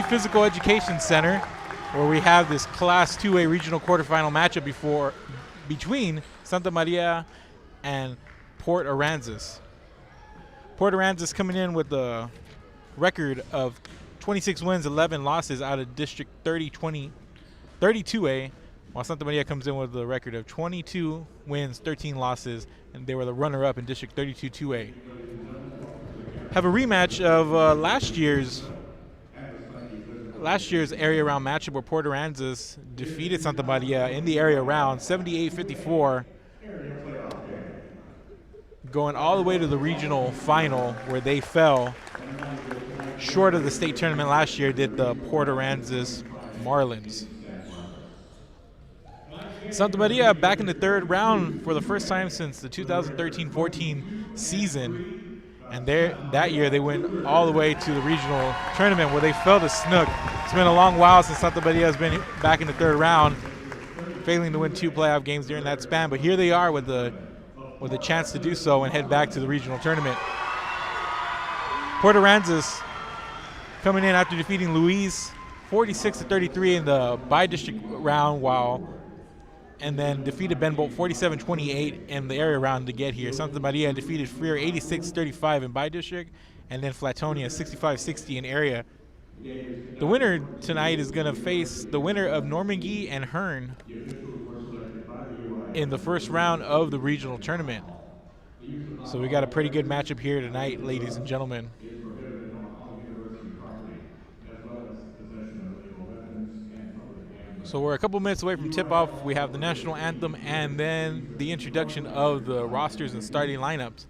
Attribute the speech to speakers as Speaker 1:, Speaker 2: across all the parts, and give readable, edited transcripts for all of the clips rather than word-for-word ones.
Speaker 1: Physical Education Center, where we have this Class 2A regional quarterfinal matchup between Santa Maria and Port Aransas. Port Aransas coming in with a record of 26 wins, 11 losses out of District 32A, while Santa Maria comes in with a record of 22 wins, 13 losses, and they were the runner-up in District 32-2A. Have a rematch of last year's area round matchup where Port Aransas defeated Santa Maria in the area round 78-54, going all the way to the regional final where they fell short of the state tournament last year, did the Port Aransas Marlins. Santa Maria back in the third round for the first time since the 2013-14 season, and that year they went all the way to the regional tournament where they fell to Snook. It's been a long while since Santa Maria has been back in the third round, failing to win 2 playoff games during that span, but here they are with a chance to do so and head back to the regional tournament. Port Aransas coming in after defeating Louise 46-33 in the bi-district round, and then defeated Ben Bolt 47-28 in the area round to get here. Santa Maria defeated Freer 86-35 in bi-district, and then Flatonia 65-60 in area. The winner tonight is going to face the winner of Normandy and Hearn in the first round of the regional tournament. So we got a pretty good matchup here tonight, ladies and gentlemen. So we're a couple minutes away from tip-off. We have the national anthem and then the introduction of the rosters and starting lineups.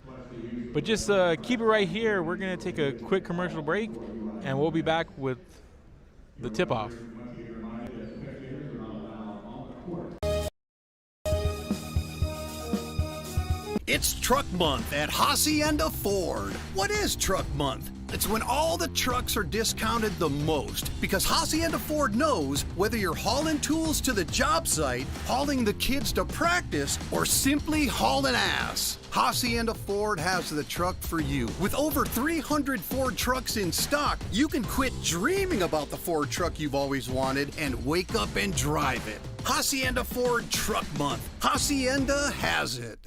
Speaker 1: But just keep it right here. We're going to take a quick commercial break, and we'll be back with the tip-off.
Speaker 2: It's Truck Month at Hacienda Ford. What is Truck Month? It's when all the trucks are discounted the most, because Hacienda Ford knows whether you're hauling tools to the job site, hauling the kids to practice, or simply hauling ass. Hacienda Ford has the truck for you. With over 300 Ford trucks in stock, you can quit dreaming about the Ford truck you've always wanted and wake up and drive it. Hacienda Ford Truck Month. Hacienda has it.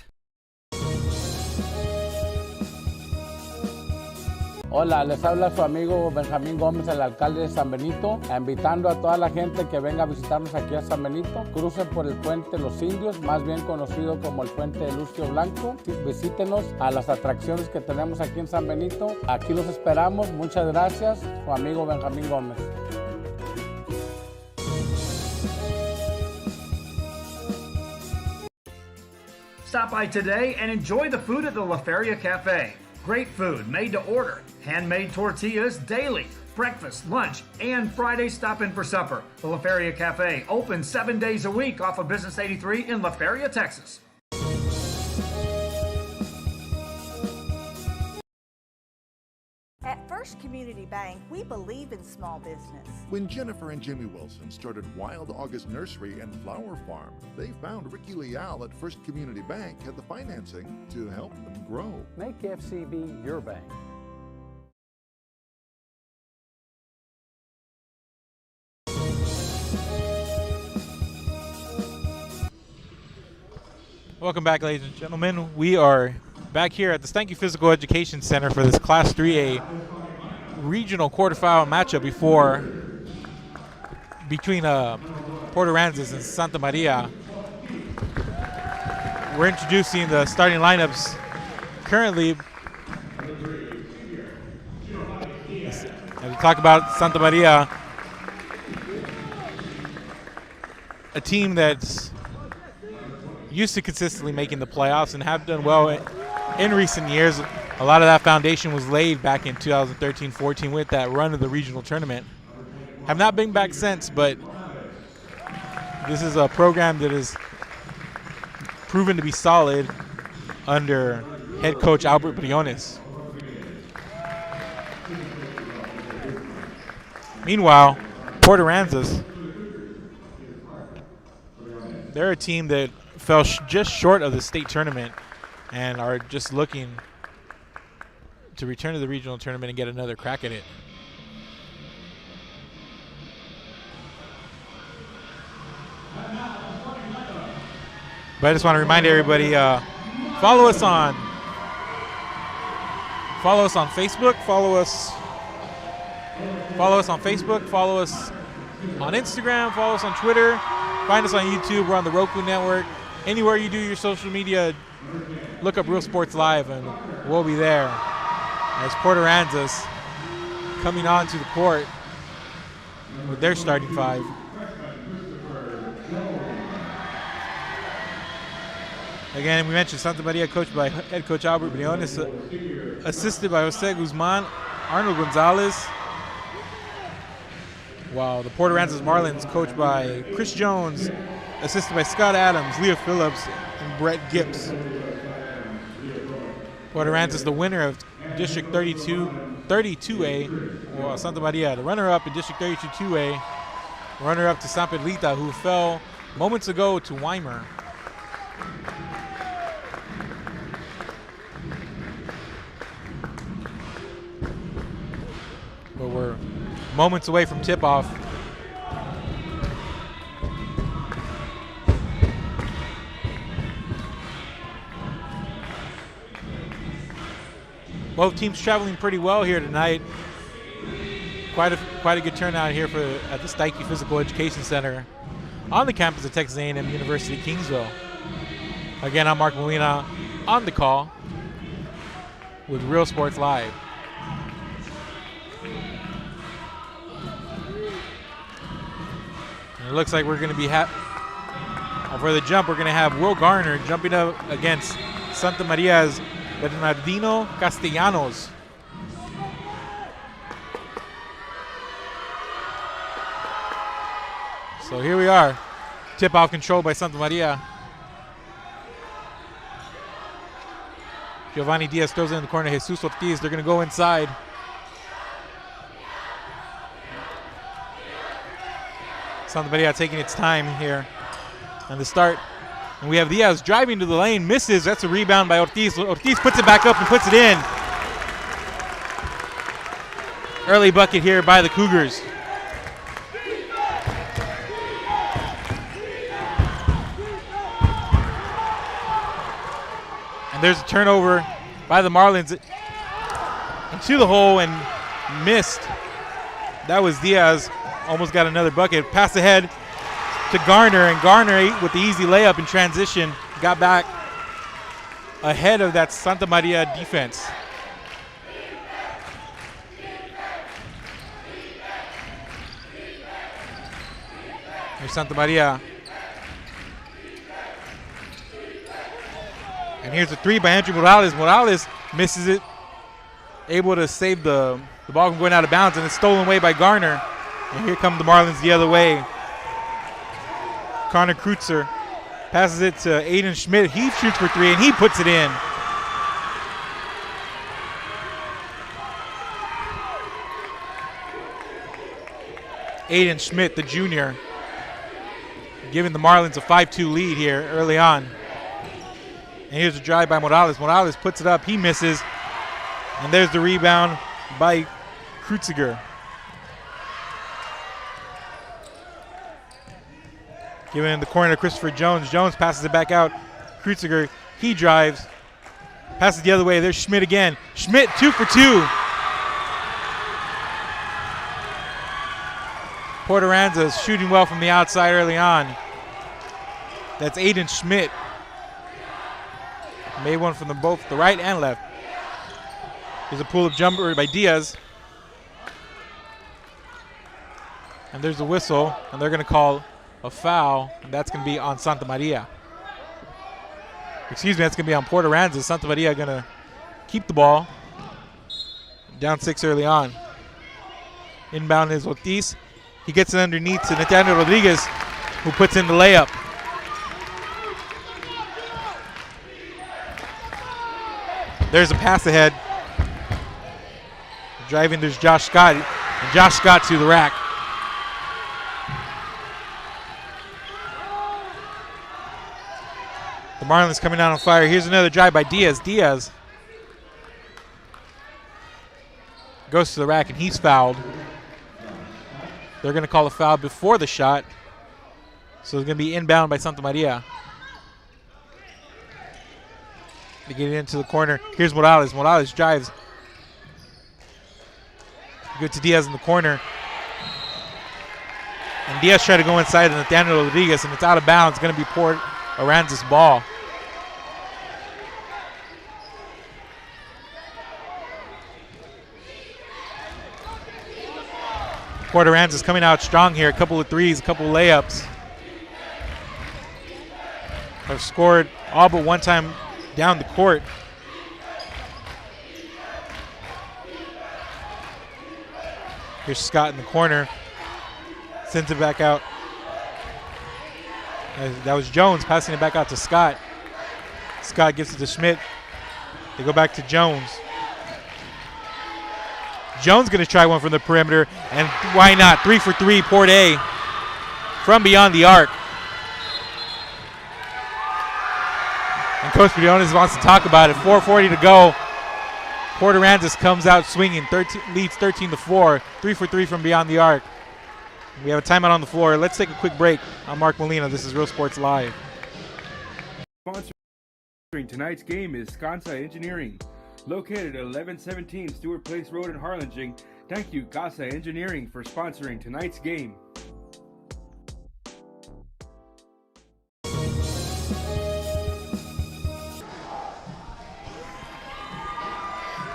Speaker 3: Hola, les habla su amigo Benjamín Gómez, el alcalde de San Benito, invitando a toda la gente que venga a visitarnos aquí a San Benito. Crucen por el puente Los Indios, más bien conocido como el puente de Lucio Blanco. Visítenos a las atracciones que tenemos aquí en San Benito. Aquí los esperamos. Muchas gracias, su amigo Benjamín Gómez.
Speaker 4: Stop by today and enjoy the food at the La Feria Cafe. Great food made to order, handmade tortillas daily, breakfast, lunch, and Friday stop in for supper. The La Feria Cafe, open 7 days a week off of Business 83 in La Feria, Texas.
Speaker 5: At First Community Bank, we believe in small business.
Speaker 6: When Jennifer and Jimmy Wilson started Wild August Nursery and Flower Farm, they found Ricky Leal at First Community Bank had the financing to help them grow.
Speaker 3: Make FCB your bank.
Speaker 1: Welcome back, ladies and gentlemen. We are back here at the Stanky Physical Education Center for this Class 3A regional quarterfinal matchup between Port Aransas and Santa Maria. We're introducing the starting lineups currently. As we talk about Santa Maria, a team that's used to consistently making the playoffs and have done well in recent years. A lot of that foundation was laid back in 2013-14 with that run of the regional tournament. Have not been back since, but this is a program that is proven to be solid under head coach Albert Briones. Meanwhile, Port Aransas, they're a team that fell just short of the state tournament and are just looking to return to the regional tournament and get another crack at it. But I just want to remind everybody, follow us on Facebook, follow us on Facebook, follow us on Instagram, follow us on Twitter, find us on YouTube. We're on the Roku Network. Anywhere you do your social media, look up Real Sports Live and we'll be there. As Port Aransas coming on to the court with their starting five. Again, we mentioned Santa Maria, coached by head coach Albert Briones, assisted by Jose Guzman, Arnold Gonzalez. While the Port Aransas Marlins, coached by Chris Jones, assisted by Scott Adams, Leah Phillips, and Brett Gibbs. Port Aransas, the winner of District 32A, while Santa Maria, the runner-up in District 32A, runner-up to San Pedrita, who fell moments ago to Weimar. But we're moments away from tip-off. Both teams traveling pretty well here tonight. Quite a good turnout here at the Steike Physical Education Center on the campus of Texas A&M University, Kingsville. Again, I'm Mark Molina on the call with Real Sports Live. And it looks like we're going to be for the jump. We're going to have Will Garner jumping up against Santa Maria's Bernardino Castellanos. So here we are. Tip-off controlled by Santa Maria. Giovanni Diaz throws it in the corner. Jesus Ortiz, they're going to go inside. Santa Maria taking its time here on the start. And we have Diaz driving to the lane, misses. That's a rebound by Ortiz. Ortiz puts it back up and puts it in. Early bucket here by the Cougars. And there's a turnover by the Marlins into the hole and missed. That was Diaz. Almost got another bucket. Pass ahead to Garner, and Garner with the easy layup in transition got back ahead of that Santa Maria defense. Here's Santa Maria. And here's a three by Andrew Morales. Morales misses it, able to save the ball from going out of bounds, and it's stolen away by Garner. And here come the Marlins the other way. Connor Kreutzer passes it to Aiden Schmidt. He shoots for three, and he puts it in. Aiden Schmidt, the junior, giving the Marlins a 5-2 lead here early on. And here's a drive by Morales. Morales puts it up. He misses. And there's the rebound by Kreutziger. Giving in the corner to Christopher Jones. Jones passes it back out. Kreutziger, he drives. Passes the other way. There's Schmidt again. Schmidt 2 for 2. Port Aransas shooting well from the outside early on. That's Aiden Schmidt. Made one from both the right and left. There's a pull-up jumper by Diaz. And there's a whistle, and they're going to call a foul, and that's going to be on Santa Maria. Excuse me, that's going to be on Port Aransas. Santa Maria going to keep the ball. Down 6 early on. Inbound is Ortiz. He gets it underneath to Nathaniel Rodriguez, who puts in the layup. There's a pass ahead. Driving, there's Josh Scott. And Josh Scott to the rack. The Marlins coming out on fire. Here's another drive by Diaz. Diaz goes to the rack, and he's fouled. They're going to call a foul before the shot. So it's going to be inbound by Santa Maria. to get it into the corner. Here's Morales. Morales drives. Good to Diaz in the corner. And Diaz tried to go inside Nathaniel Rodriguez, and it's out of bounds. It's going to be Port Aransas' ball. Port Aransas coming out strong here. A couple of threes, a couple of layups. Have scored all but one time down the court. Here's Scott in the corner. Sends it back out. That was Jones passing it back out to Scott. Scott gives it to Schmidt. They go back to Jones. Jones going to try one from the perimeter, and why not? 3 for 3, Port A from beyond the arc. And Coach Briones wants to talk about it. 4:40 to go. Port Aransas comes out swinging, leads 13-4, 3 for 3 from beyond the arc. We have a timeout on the floor. Let's take a quick break. I'm Mark Molina. This is Real Sports Live.
Speaker 7: Sponsoring tonight's game is Kansai Engineering, located at 1117 Stewart Place Road in Harlingen. Thank you, Kansai Engineering, for sponsoring tonight's game.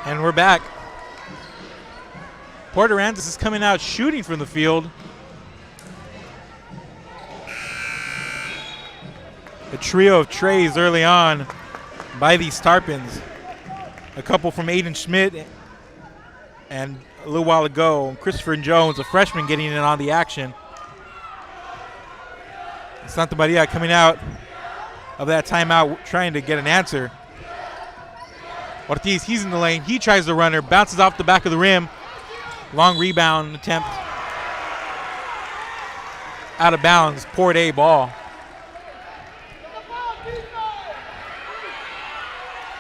Speaker 1: And we're back. Port Aransas is coming out shooting from the field. A trio of trays early on by these Tarpons. A couple from Aiden Schmidt, and a little while ago, Christopher Jones, a freshman, getting in on the action. Santa Maria coming out of that timeout trying to get an answer. Ortiz, he's in the lane. He tries the runner, bounces off the back of the rim. Long rebound attempt. Out of bounds, Port A ball.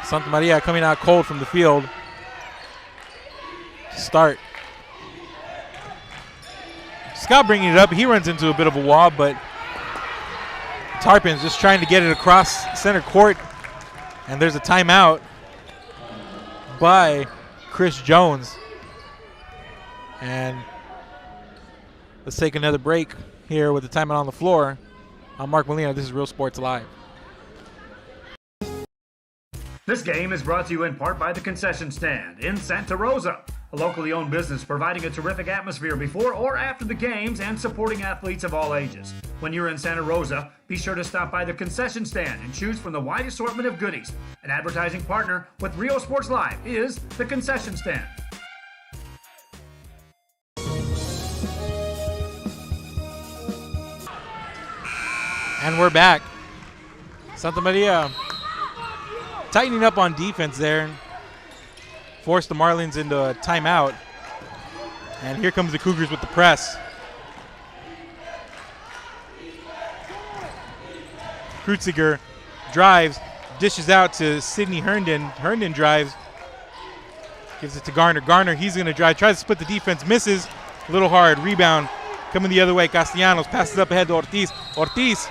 Speaker 1: Santa Maria coming out cold from the field to start. Scott bringing it up. He runs into a bit of a wall, but Tarpons just trying to get it across center court. And there's a timeout by Chris Jones. And let's take another break here with the timeout on the floor. I'm Mark Molina. This is Real Sports Live.
Speaker 4: This game is brought to you in part by the Concession Stand in Santa Rosa, a locally owned business providing a terrific atmosphere before or after the games and supporting athletes of all ages. When you're in Santa Rosa, be sure to stop by the Concession Stand and choose from the wide assortment of goodies. An advertising partner with Real Sports Live is the Concession Stand.
Speaker 1: And we're back. Santa Maria tightening up on defense there. Forced the Marlins into a timeout. And here comes the Cougars with the press. Krutziger drives, dishes out to Sidney Herndon. Herndon drives, gives it to Garner. Garner, he's going to drive, tries to split the defense, misses. A little hard, rebound coming the other way. Castellanos passes up ahead to Ortiz. Ortiz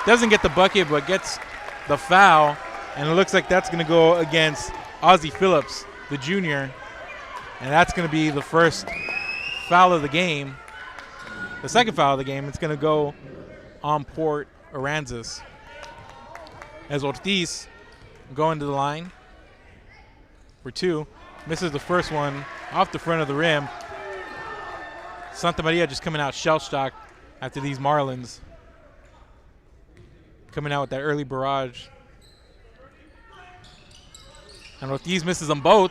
Speaker 1: doesn't get the bucket, but gets the foul, and it looks like that's going to go against Ozzie Phillips, the junior, and that's going to be the first foul of the game. The second foul of the game. It's going to go on Port Aransas as Ortiz going to the line for two. Misses the first one off the front of the rim. Santa Maria just coming out shell-shocked after these Marlins coming out with that early barrage. And Ortiz misses them both.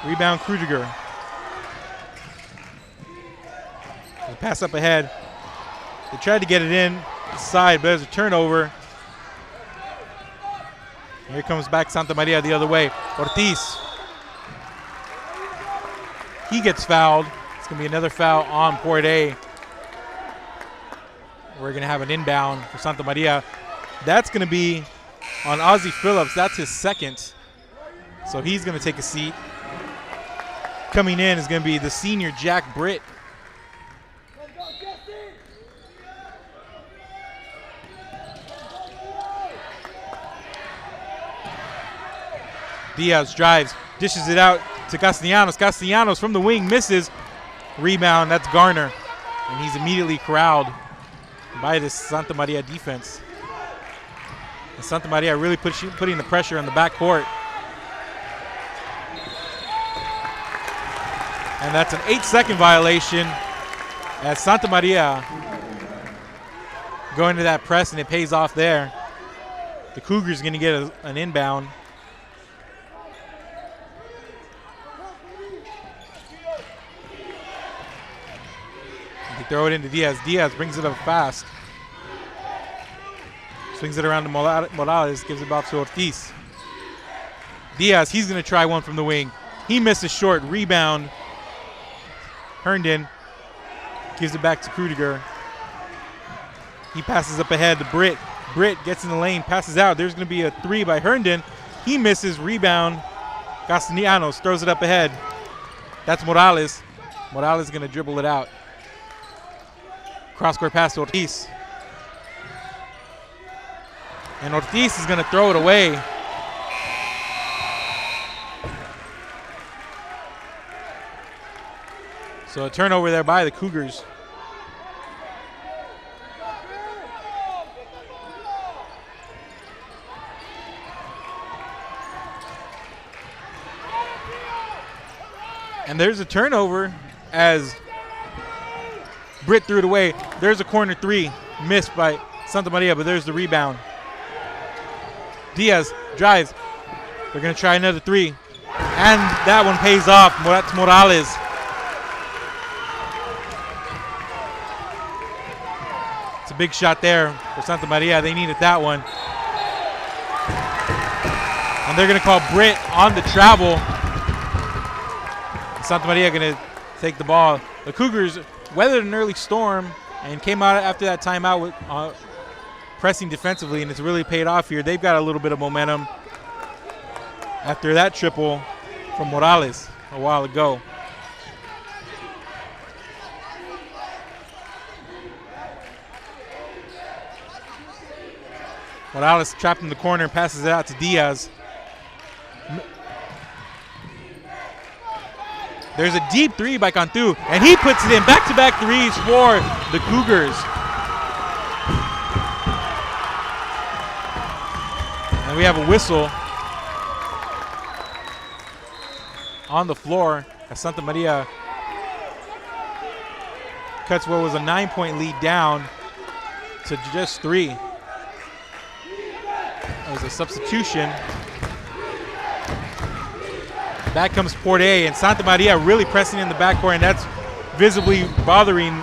Speaker 1: Rebound Krutziger. Pass up ahead. They tried to get it in the side, but there's a turnover. Here comes back Santa Maria the other way. Ortiz. He gets fouled. It's going to be another foul on Port A. We're going to have an inbound for Santa Maria. That's going to be on Ozzie Phillips. That's his second. So he's going to take a seat. Coming in is going to be the senior Jack Britt. Diaz drives, dishes it out to Castellanos. Castellanos from the wing misses. Rebound, that's Garner. And he's immediately corralled by this Santa Maria defense. And Santa Maria really putting the pressure on the backcourt. And that's an 8-second violation as Santa Maria going to that press, and it pays off there. The Cougars going to get an inbound. They throw it into Diaz. Diaz brings it up fast. Swings it around to Morales, gives it back to Ortiz. Diaz, he's going to try one from the wing. He misses short. Rebound. Herndon gives it back to Krudiger. He passes up ahead to Britt. Britt gets in the lane, passes out. There's going to be a three by Herndon. He misses. Rebound. Castellanos throws it up ahead. That's Morales. Morales is going to dribble it out. Cross-court pass to Ortiz. And Ortiz is going to throw it away. So a turnover there by the Cougars. And there's a turnover as Britt threw it away. There's a corner three missed by Santa Maria, but there's the rebound. Diaz drives. They're going to try another three. And that one pays off. That's Morales. It's a big shot there for Santa Maria. They needed that one. And they're going to call Britt on the travel. Santa Maria going to take the ball. The Cougars weathered an early storm and came out after that timeout with pressing defensively, and it's really paid off here. They've got a little bit of momentum after that triple from Morales a while ago. Morales trapped in the corner and passes it out to Diaz. There's a deep three by Cantu, and he puts it in. Back-to-back threes for the Cougars. And we have a whistle on the floor as Santa Maria cuts what was a 9-point lead down to just 3. That was a substitution. Back comes Porte, and Santa Maria really pressing in the backcourt, and that's visibly bothering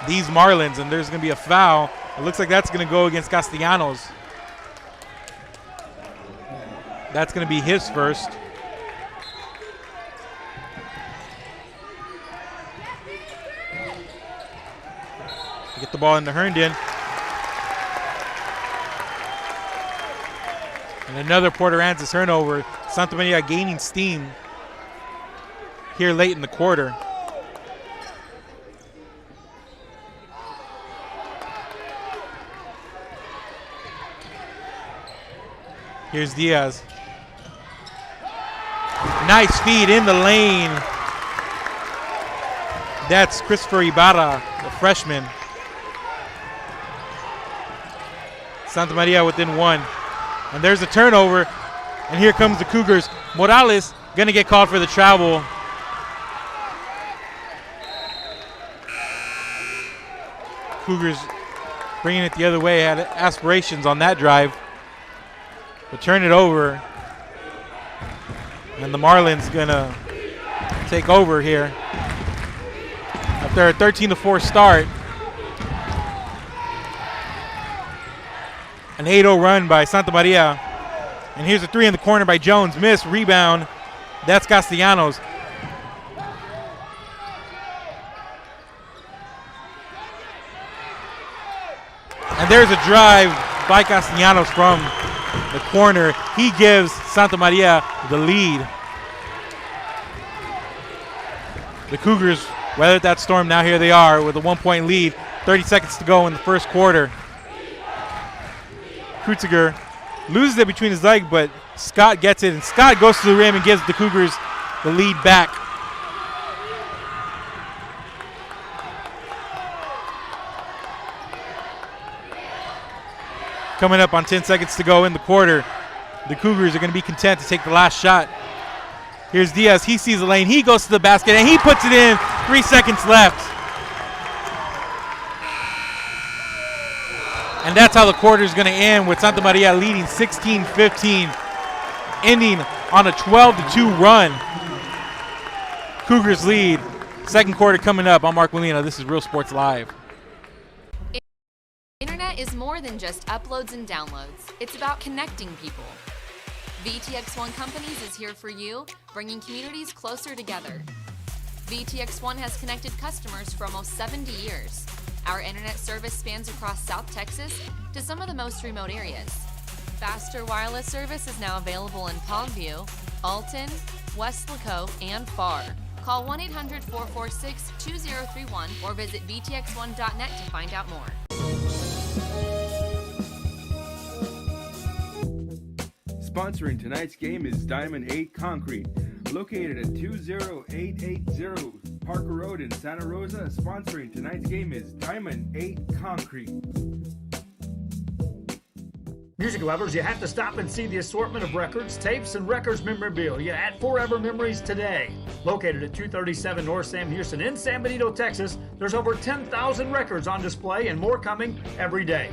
Speaker 1: these Marlins, and there's going to be a foul. It looks like that's going to go against Castellanos. That's going to be his first. Get the ball into Herndon. And another Port Aransas turnover. Santa Maria gaining steam here late in the quarter. Here's Diaz. Nice feed in the lane. That's Christopher Ibarra, the freshman. Santa Maria within 1. And there's a turnover. And here comes the Cougars. Morales going to get called for the travel. Cougars bringing it the other way. Had aspirations on that drive. But turn it over. And the Marlins going to take over here. After a 13-4 start. An 8-0 run by Santa Maria. And here's a three in the corner by Jones. Miss, rebound. That's Castellanos. And there's a drive by Castellanos from the corner. He gives Santa Maria the lead. The Cougars weathered that storm. Now here they are with a 1-point lead. 30 seconds to go in the first quarter. Kreuziger loses it between his legs, but Scott gets it, and Scott goes to the rim and gives the Cougars the lead back. Coming up on 10 seconds to go in the quarter, the Cougars are going to be content to take the last shot. Here's Diaz. He sees the lane. He goes to the basket, and he puts it in. 3 seconds left. And that's how the quarter is going to end, with Santa Maria leading 16-15, ending on a 12-2 run. Cougars lead. Second quarter coming up. I'm Mark Molina. This is Real Sports Live.
Speaker 8: Internet is more than just uploads and downloads. It's about connecting people. VTX1 Companies is here for you, bringing communities closer together. VTX1 has connected customers for almost 70 years. Our internet service spans across South Texas to some of the most remote areas. Faster wireless service is now available in Palmview, Alton, West Laco, and Pharr. Call 1-800-446-2031 or visit vtx1.net to find out more.
Speaker 7: Sponsoring tonight's game is Diamond 8 Concrete, located at 20880 Parker Road in Santa Rosa. Sponsoring tonight's game is Diamond 8 Concrete.
Speaker 4: Music lovers, you have to stop and see the assortment of records, tapes, and records memorabilia at Forever Memories today. Located at 237 North Sam Houston in San Benito, Texas, there's over 10,000 records on display and more coming every day.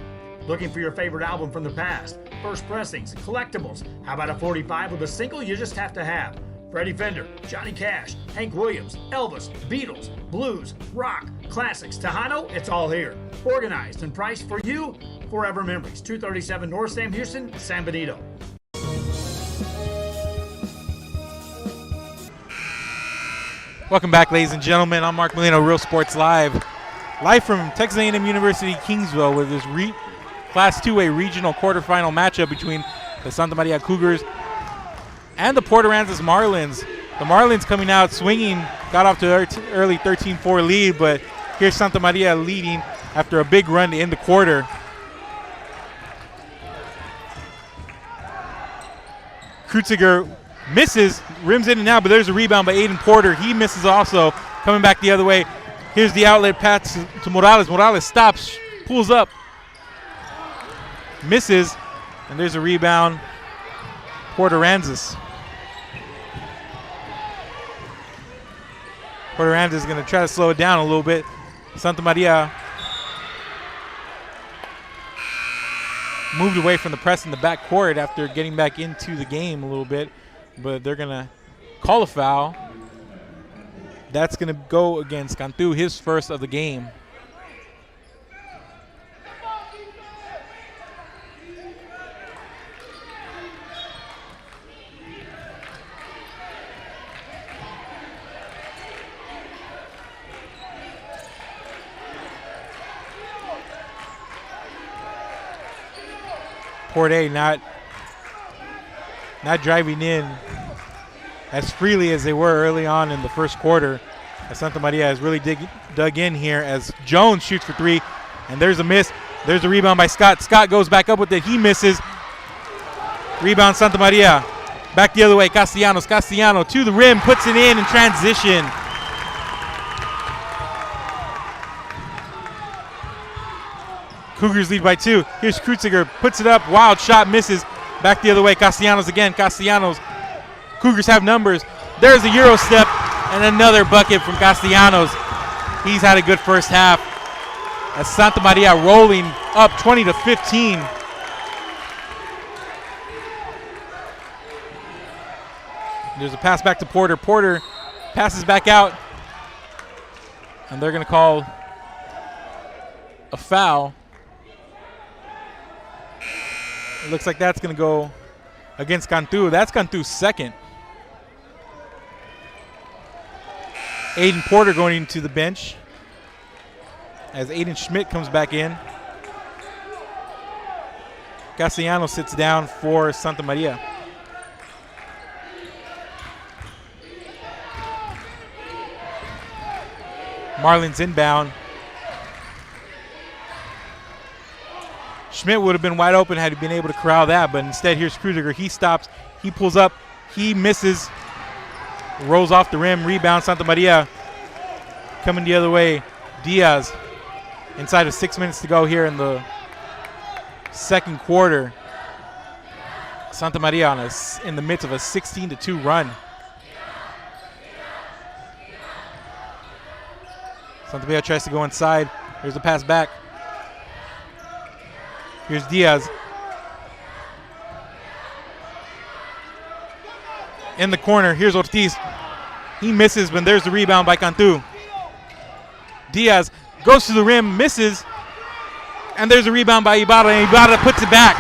Speaker 4: Looking for your favorite album from the past, first pressings, collectibles? How about a 45 with a single you just have to have? Freddie Fender, Johnny Cash, Hank Williams, Elvis, Beatles, blues, rock, classics, Tejano, it's all here. Organized and priced for you. Forever Memories, 237 North Sam Houston, San Benito.
Speaker 1: Welcome back, ladies and gentlemen. I'm Mark Molina, Real Sports Live. Live from Texas A&M University, Kingsville, with this Class 2A regional quarterfinal matchup between the Santa Maria Cougars and the Port Aransas Marlins. The Marlins coming out swinging, got off to an early 13-4 lead, but here's Santa Maria leading after a big run to end the quarter. Krutziger misses, rims in and out, but there's a rebound by Aiden Porter. He misses also, coming back the other way. Here's the outlet pass to Morales. Morales stops, pulls up, misses, and there's a rebound. Port Aransas. Port Aransas is going to try to slow it down a little bit. Santa Maria moved away from the press in the backcourt after getting back into the game a little bit, but they're going to call a foul. That's going to go against Cantu, his first of the game. Port A not driving in as freely as they were early on in the first quarter. As Santa Maria has really dug in here as Jones shoots for three, and there's a miss. There's a rebound by Scott. Scott goes back up with it. He misses. Rebound Santa Maria. Back the other way, Castellanos. Castellano to the rim, puts it in transition. Cougars lead by 2. Here's Krutziger, puts it up, wild shot, misses. Back the other way, Castellanos again. Castellanos. Cougars have numbers. There's a Euro step and another bucket from Castellanos. He's had a good first half. As Santa Maria rolling up 20-15. There's a pass back to Porter. Porter passes back out. And they're going to call a foul. It looks like that's going to go against Cantu. That's Cantu's second. Aiden Porter going into the bench as Aiden Schmidt comes back in. Castellanos sits down for Santa Maria. Marlins inbound. Schmidt would have been wide open had he been able to corral that, but instead here's Krudiger. He stops, he pulls up, he misses, rolls off the rim, rebound. Santa Maria coming the other way. Diaz inside of 6 minutes to go here in the second quarter. Santa Maria in the midst of a 16-2 run. Santa Maria tries to go inside. Here's the pass back. Here's Diaz. In the corner, here's Ortiz. He misses, but there's the rebound by Cantu. Diaz goes to the rim, misses, and there's a rebound by Ibarra, and Ibarra puts it back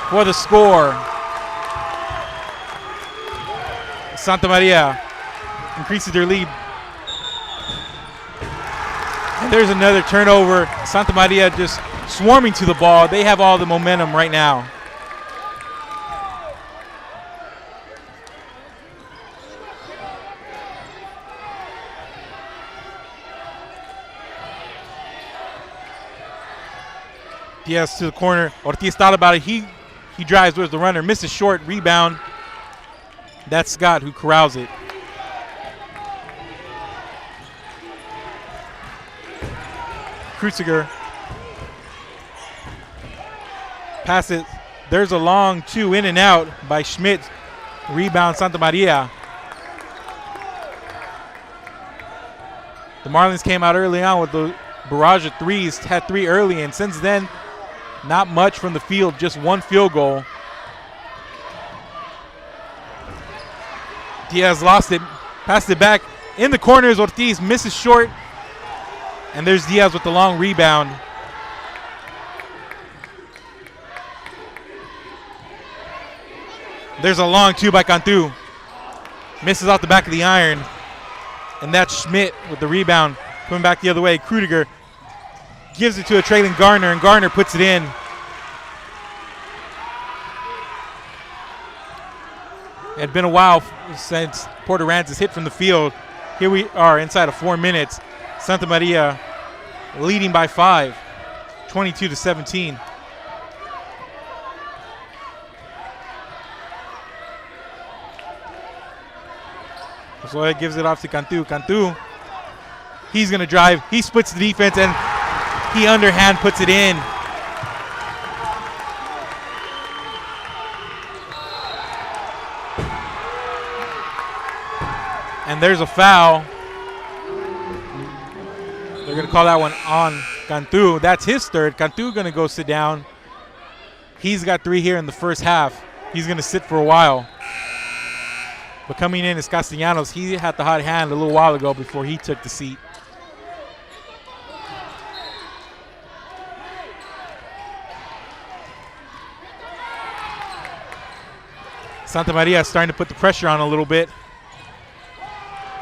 Speaker 1: for the score. Santa Maria increases their lead. And there's another turnover. Santa Maria just swarming to the ball. They have all the momentum right now. Diaz to the corner. Ortiz thought about it. He drives with the runner. Misses short. Rebound. That's Scott who corrals it. Kruziger. Pass it. There's a long two in and out by Schmidt. Rebound Santa Maria. The Marlins came out early on with the barrage of threes. Had 3 early, and since then, not much from the field, just 1 field goal. Diaz lost it, passed it back. In the corners, Ortiz misses short. And there's Diaz with the long rebound. There's a long two by Cantu. Misses off the back of the iron. And that's Schmidt with the rebound. Coming back the other way, Krudiger gives it to a trailing Garner, and Garner puts it in. It had been a while since Porter Aransas hit from the field. Here we are inside of 4 minutes. Santa Maria leading by 5, 22-17. So gives it off to Cantu. Cantu, he's going to drive. He splits the defense, and he underhand puts it in. And there's a foul. They're going to call that one on Cantu. That's his third. Cantu going to go sit down. He's got 3 here in the first half. He's going to sit for a while. But coming in is Castellanos. He had the hot hand a little while ago before he took the seat. Santa Maria is starting to put the pressure on a little bit.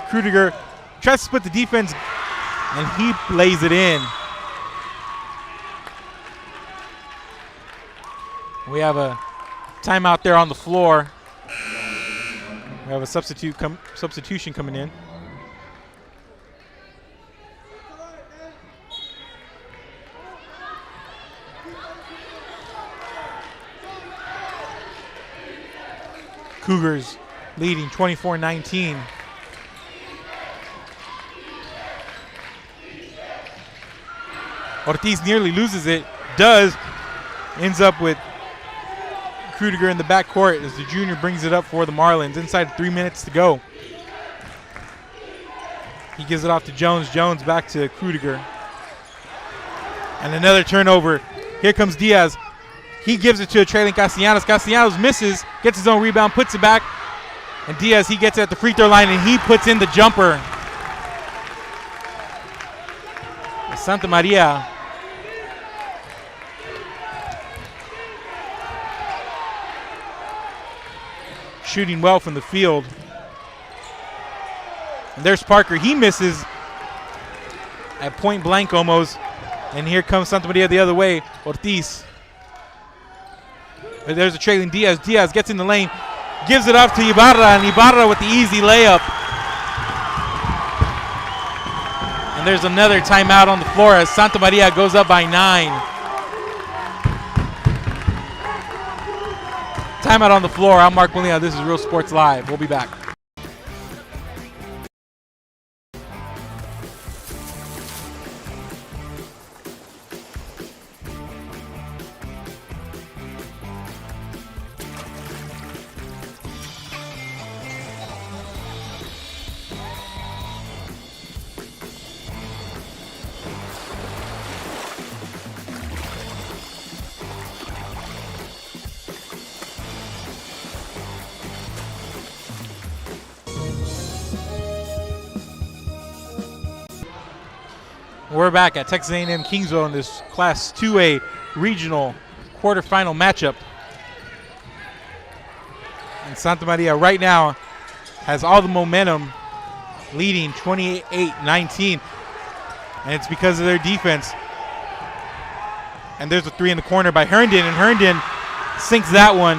Speaker 1: Krudiger tries to split the defense, and he lays it in. We have a timeout there on the floor. We have a substitution coming in. Cougars leading 24-19. Ortiz nearly loses it. Ends up with Krudiger in the backcourt as the junior brings it up for the Marlins. Inside 3 minutes to go. He gives it off to Jones. Jones back to Krudiger. And another turnover. Here comes Diaz. He gives it to a trailing Castellanos. Castellanos misses, gets his own rebound, puts it back. And Diaz, he gets it at the free throw line, and he puts in the jumper. Santa Maria shooting well from the field. And there's Parker. He misses at point blank almost. And here comes Santa Maria the other way. Ortiz. But there's a trailing Diaz. Diaz gets in the lane, gives it off to Ibarra, and Ibarra with the easy layup. And there's another timeout on the floor as Santa Maria goes up by 9. Timeout on the floor. I'm Mark Molina. This is Real Sports Live. We'll be back. We're back at Texas A&M Kingsville in this Class 2A regional quarterfinal matchup. And Santa Maria right now has all the momentum, leading 28-19. And it's because of their defense. And there's a three in the corner by Herndon, and Herndon sinks that one.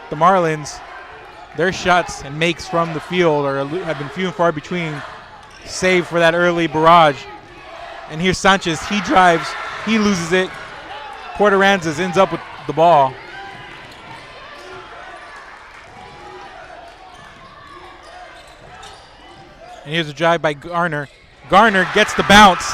Speaker 1: The Marlins, their shots and makes from the field have been few and far between, save for that early barrage. And here's Sanchez. He drives. He loses it. Aransas ends up with the ball. And here's a drive by Garner. Garner gets the bounce.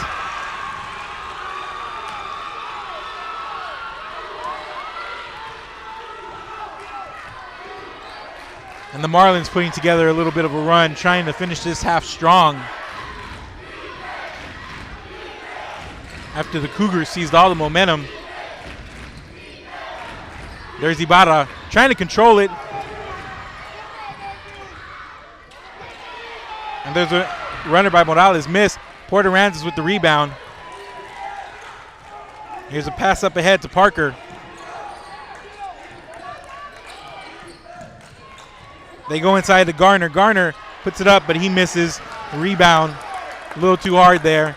Speaker 1: And the Marlins putting together a little bit of a run, trying to finish this half strong. After the Cougars seized all the momentum. There's Ibarra trying to control it. And there's a runner by Morales, missed. Aransas with the rebound. Here's a pass up ahead to Parker. They go inside to Garner. Garner puts it up, but he misses. Rebound a little too hard there.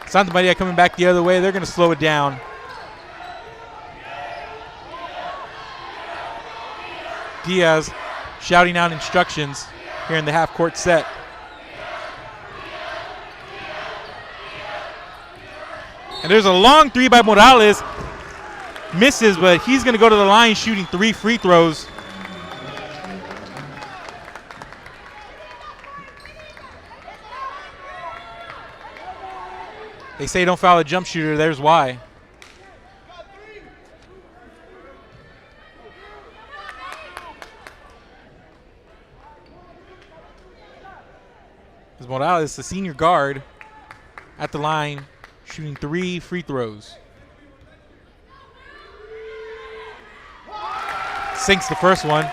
Speaker 1: Santa Maria coming back the other way. They're going to slow it down. Diaz shouting out instructions here in the half-court set. And there's a long three by Morales. Misses, but he's going to go to the line shooting 3 free throws. They say don't foul a jump shooter. There's why. As Morales, the senior guard, at the line, shooting 3 free throws. Sinks the first one.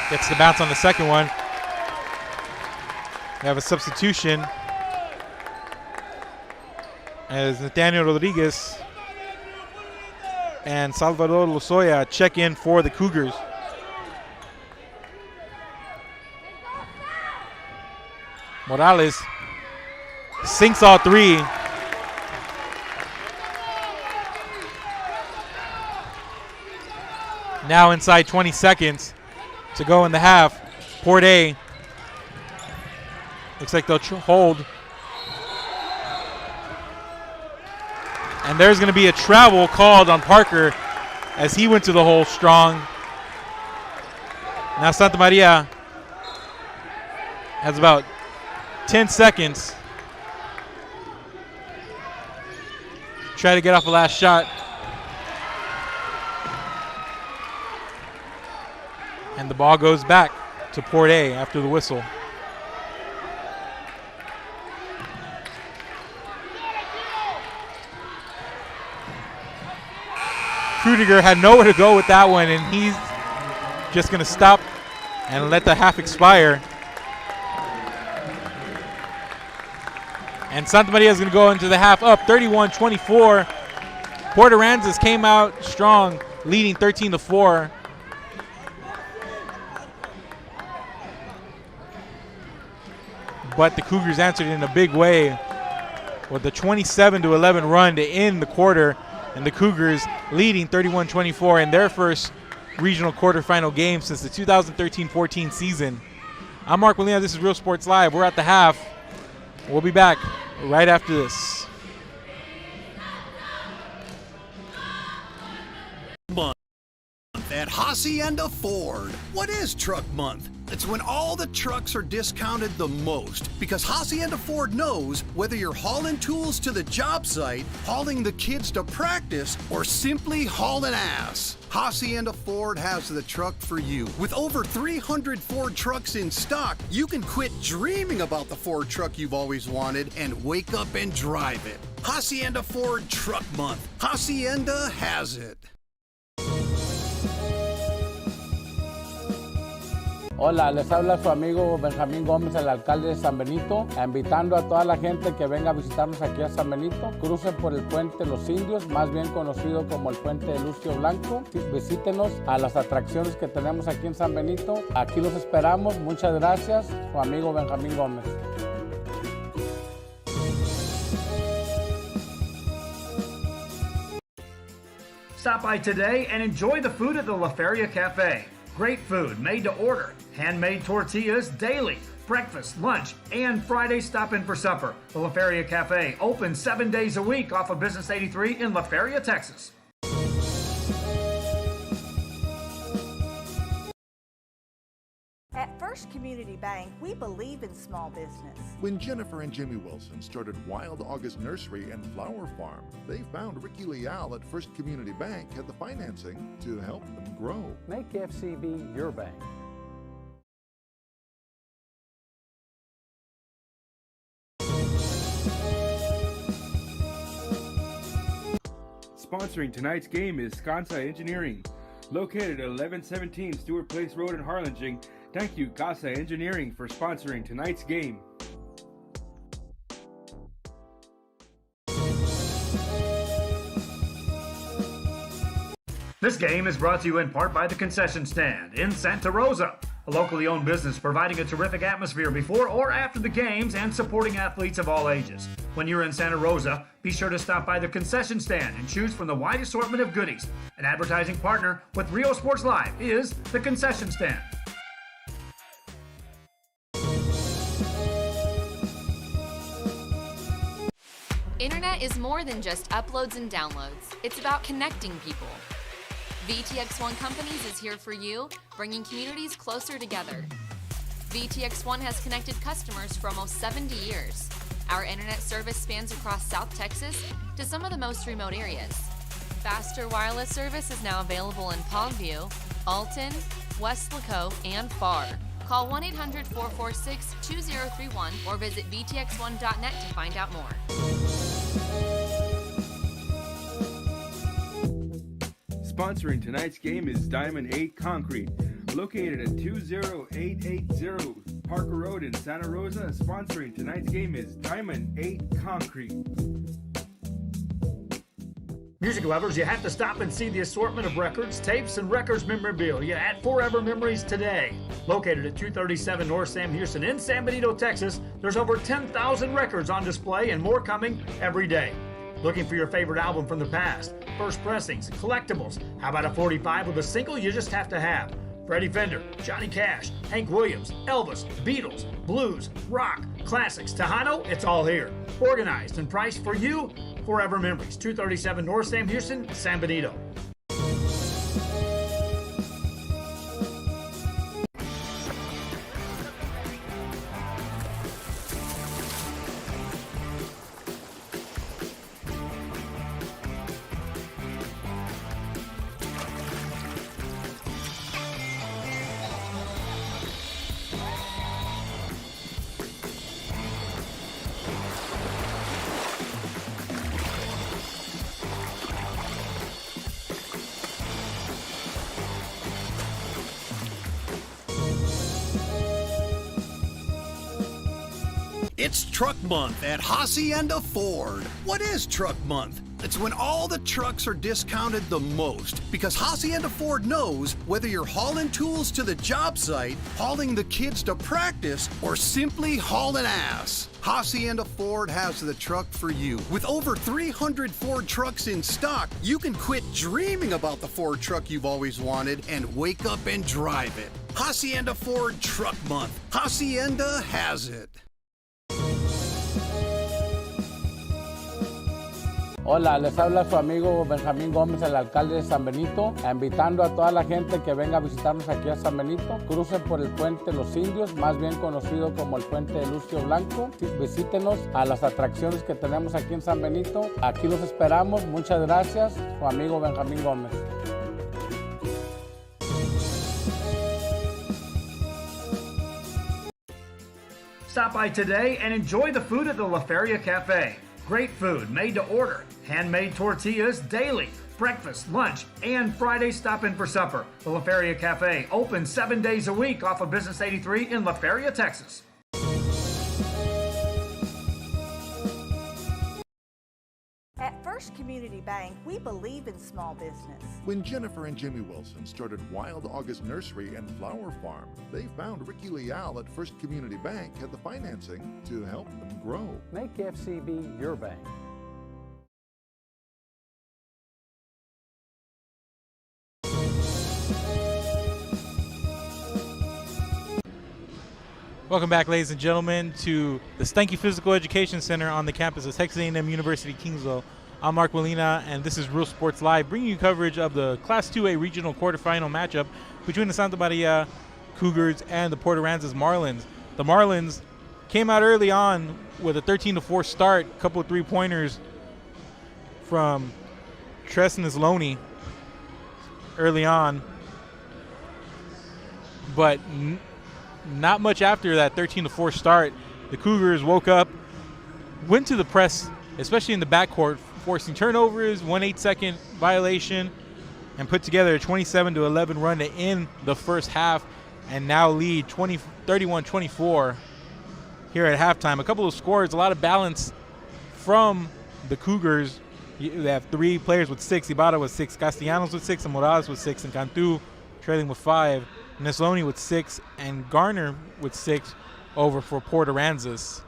Speaker 1: Gets the bounce on the second one. We have a substitution as Nathaniel Rodriguez and Salvador Lozoya check in for the Cougars. Morales sinks all 3. Now inside 20 seconds to go in the half. Port A looks like they'll hold. And there's going to be a travel called on Parker as he went to the hole strong. Now Santa Maria has about 10 seconds. Try to get off the last shot. And the ball goes back to Port A after the whistle. Krudiger had nowhere to go with that one, and he's just going to stop and let the half expire. And Santa Maria is going to go into the half up 31-24. Aransas came out strong, leading 13-4. But the Cougars answered in a big way with a 27-11 run to end the quarter. and the Cougars leading 31-24 in their first regional quarterfinal game since the 2013-14 season. I'm Mark Molina. This is Real Sports Live. We're at the half. We'll be back right after this.
Speaker 2: At Hacienda Ford. What is Truck Month? It's when all the trucks are discounted the most because Hacienda Ford knows whether you're hauling tools to the job site, hauling the kids to practice, or simply hauling ass. Hacienda Ford has the truck for you. With over 300 Ford trucks in stock, you can quit dreaming about the Ford truck you've always wanted and wake up and drive it. Hacienda Ford Truck Month. Hacienda has it.
Speaker 3: Hola, les habla su amigo Benjamín Gómez, el alcalde de San Benito, invitando a toda la gente que venga a visitarnos aquí a San Benito. Crucen por el puente Los Indios, más bien conocido como el puente de Lucio Blanco. Visítenos a las atracciones que tenemos aquí en San Benito. Aquí los esperamos. Muchas gracias. Su amigo Benjamín Gómez.
Speaker 4: Stop by today and enjoy the food at the La Feria Cafe. Great food made to order, handmade tortillas daily, breakfast, lunch, and Friday stop in for supper. The La Feria Cafe, open 7 days a week off of Business 83 in La Feria, Texas.
Speaker 5: At First Community Bank, we believe in small business.
Speaker 6: When Jennifer and Jimmy Wilson started Wild August Nursery and Flower Farm, they found Ricky Leal at First Community Bank had the financing to help them grow.
Speaker 9: Make FCB your bank.
Speaker 7: Sponsoring tonight's game is Kansai Engineering. Located at 1117 Stewart Place Road in Harlingen. Thank you, Casa Engineering, for sponsoring tonight's game.
Speaker 4: This game is brought to you in part by the Concession Stand in Santa Rosa, a locally owned business providing a terrific atmosphere before or after the games and supporting athletes of all ages. When you're in Santa Rosa, be sure to stop by the Concession Stand and choose from the wide assortment of goodies. An advertising partner with Rio Sports Live is the Concession Stand.
Speaker 8: Internet is more than just uploads and downloads. It's about connecting people. VTX1 Companies is here for you, bringing communities closer together. VTX1 has connected customers for almost 70 years. Our internet service spans across South Texas to some of the most remote areas. Faster wireless service is now available in Palmview, Alton, West Laco, and Pharr. Call 1-800-446-2031 or visit vtx1.net to find out more.
Speaker 7: Sponsoring tonight's game is Diamond 8 Concrete. Located at 20880 Parker Road in Santa Rosa. Sponsoring tonight's game is Diamond 8 Concrete.
Speaker 4: Music lovers, you have to stop and see the assortment of records, tapes, and records memorabilia at Forever Memories today. Located at 237 North Sam Houston in San Benito, Texas, there's over 10,000 records on display and more coming every day. Looking for your favorite album from the past, first pressings, collectibles? How about a 45 with a single you just have to have? Freddie Fender, Johnny Cash, Hank Williams, Elvis, Beatles, blues, rock, classics, Tejano, it's all here. Organized and priced for you. Forever Memories, 237 North Sam Houston, San Benito.
Speaker 2: It's Truck Month at Hacienda Ford. What is Truck Month? It's when all the trucks are discounted the most because Hacienda Ford knows whether you're hauling tools to the job site, hauling the kids to practice, or simply hauling ass. Hacienda Ford has the truck for you. With over 300 Ford trucks in stock, you can quit dreaming about the Ford truck you've always wanted and wake up and drive it. Hacienda Ford Truck Month. Hacienda has it.
Speaker 3: Hola, les habla su amigo Benjamín Gómez, el alcalde de San Benito, invitando a toda la gente que venga a visitarnos aquí a San Benito. Crucen por el puente Los Indios, más bien conocido como el puente de Lucio Blanco. Visítenos a las atracciones que tenemos aquí en San Benito. Aquí los esperamos. Muchas gracias. Su amigo Benjamín Gómez.
Speaker 4: Stop by today and enjoy the food at the La Feria Cafe. Great food made to order, handmade tortillas daily, breakfast, lunch, and Friday stop-in for supper. The La Feria Cafe, open 7 days a week off of Business 83 in La Feria, Texas.
Speaker 5: At First Community Bank, we believe in small business.
Speaker 6: When Jennifer and Jimmy Wilson started Wild August Nursery and Flower Farm, they found Ricky Leal at First Community Bank had the financing to help them grow.
Speaker 9: Make FCB your bank.
Speaker 1: Welcome back, ladies and gentlemen, to the Stanky Physical Education Center on the campus of Texas A&M University, Kingsville. I'm Mark Molina, and this is Real Sports Live, bringing you coverage of the Class 2A regional quarterfinal matchup between the Santa Maria Cougars and the Port Aransas Marlins. The Marlins came out early on with a 13-4 start, a couple of three-pointers from Tresnus Loney early on, but not much after that 13-4 start. The Cougars woke up, went to the press, especially in the backcourt, forcing turnovers, 1 8-second violation, and put together a 27-11 run to end the first half, and now lead 31-24 here at halftime. A couple of scores, a lot of balance from the Cougars. They have three players with 6. Ibarra with 6, Castellanos with 6, and Morales with 6, and Cantu trailing with 5. Nesloni with 6, and Garner with 6 over for Port Aransas.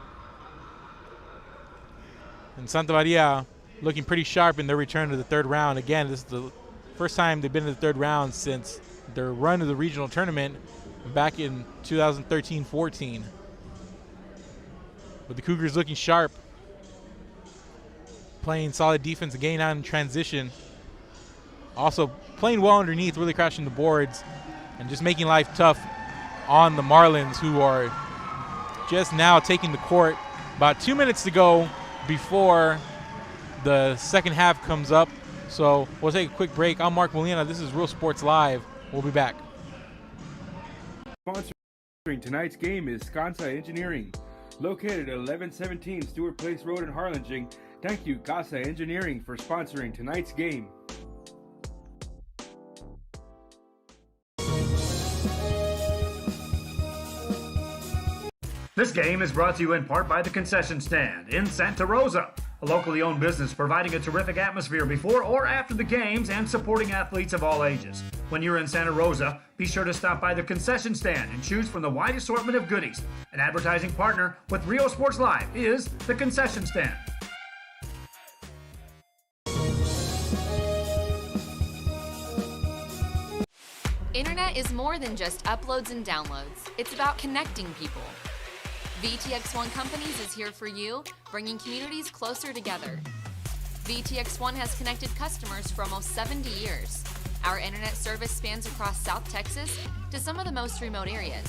Speaker 1: And Santa Maria looking pretty sharp in their return to the third round. Again, this is the first time they've been in the third round since their run to the regional tournament back in 2013-14. But the Cougars looking sharp, playing solid defense and getting out in transition. Also playing well underneath, really crashing the boards, and just making life tough on the Marlins, who are just now taking the court. About 2 minutes to go before the second half comes up. So we'll take a quick break. I'm Mark Molina. This is Real Sports Live. We'll be back.
Speaker 7: Sponsoring tonight's game is Sconsa Engineering, located at 1117 Stewart Place Road in Harlingen. Thank you, Casa Engineering, for sponsoring tonight's game.
Speaker 4: This game is brought to you in part by the Concession Stand in Santa Rosa, a locally owned business providing a terrific atmosphere before or after the games and supporting athletes of all ages. When you're in Santa Rosa, be sure to stop by the Concession Stand and choose from the wide assortment of goodies. An advertising partner with Real Sports Live is the Concession Stand.
Speaker 8: Internet is more than just uploads and downloads. It's about connecting people. VTX1 Companies is here for you, bringing communities closer together. VTX1 has connected customers for almost 70 years. Our internet service spans across South Texas to some of the most remote areas.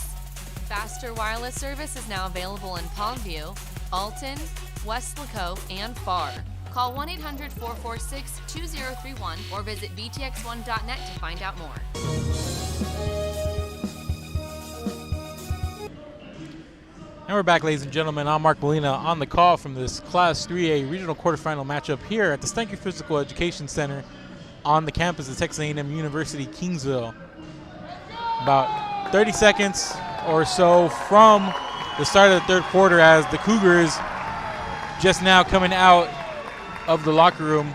Speaker 8: Faster wireless service is now available in Palmview, Alton, West Laco, and Farr. Call 1-800-446-2031 or visit vtx1.net to find out more.
Speaker 1: And we're back, ladies and gentlemen. I'm Mark Molina on the call from this Class 3A regional quarterfinal matchup here at the Stanky Physical Education Center on the campus of Texas A&M University, Kingsville. About 30 seconds or so from the start of the third quarter, as the Cougars just now coming out of the locker room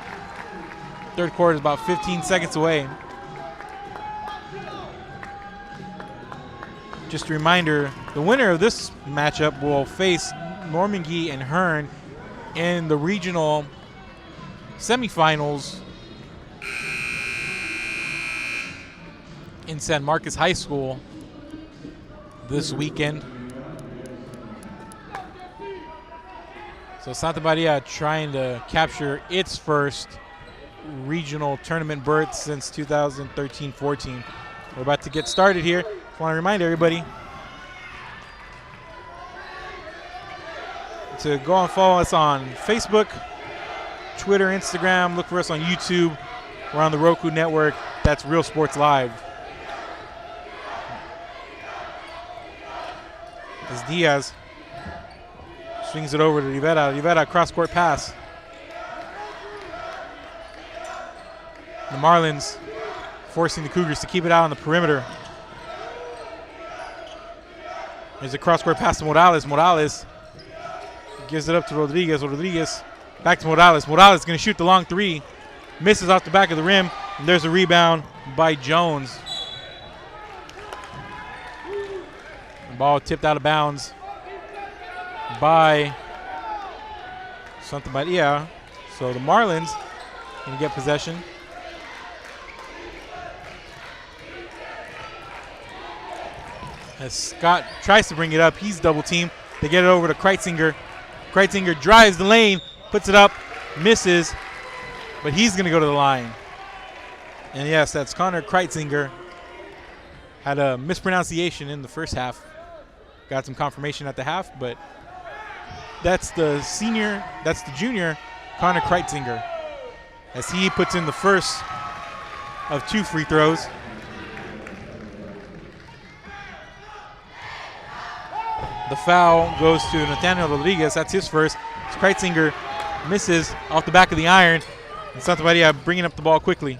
Speaker 1: Third quarter is about 15 seconds away. Just a reminder, the winner of this matchup will face Normandy and Hearn in the regional semifinals in San Marcos High School this weekend. So Santa Maria trying to capture its first regional tournament berth since 2013-14. We're about to get started here. Just want to remind everybody to go and follow us on Facebook, Twitter, Instagram. Look for us on YouTube. We're on the Roku network. That's Real Sports Live. As Diaz swings it over to Rivera. Rivera cross-court pass. The Marlins forcing the Cougars to keep it out on the perimeter. There's a cross-court pass to Morales. Morales gives it up to Rodriguez. Rodriguez back to Morales. Morales going to shoot the long three. Misses off the back of the rim. And there's a rebound by Jones. The ball tipped out of bounds by Santa Maria. So the Marlins going to get possession. As Scott tries to bring it up, he's double teamed. They get it over to Kreitzinger. Kreitzinger drives the lane, puts it up, misses, but he's going to go to the line. And yes, that's Connor Kreitzinger. Had a mispronunciation in the first half. Got some confirmation at the half, but that's the junior, Connor Kreitzinger, as he puts in the first of 2 free throws. The foul goes to Nathaniel Rodriguez. That's his first. Kreitzinger misses off the back of the iron. And Santa Maria bringing up the ball quickly.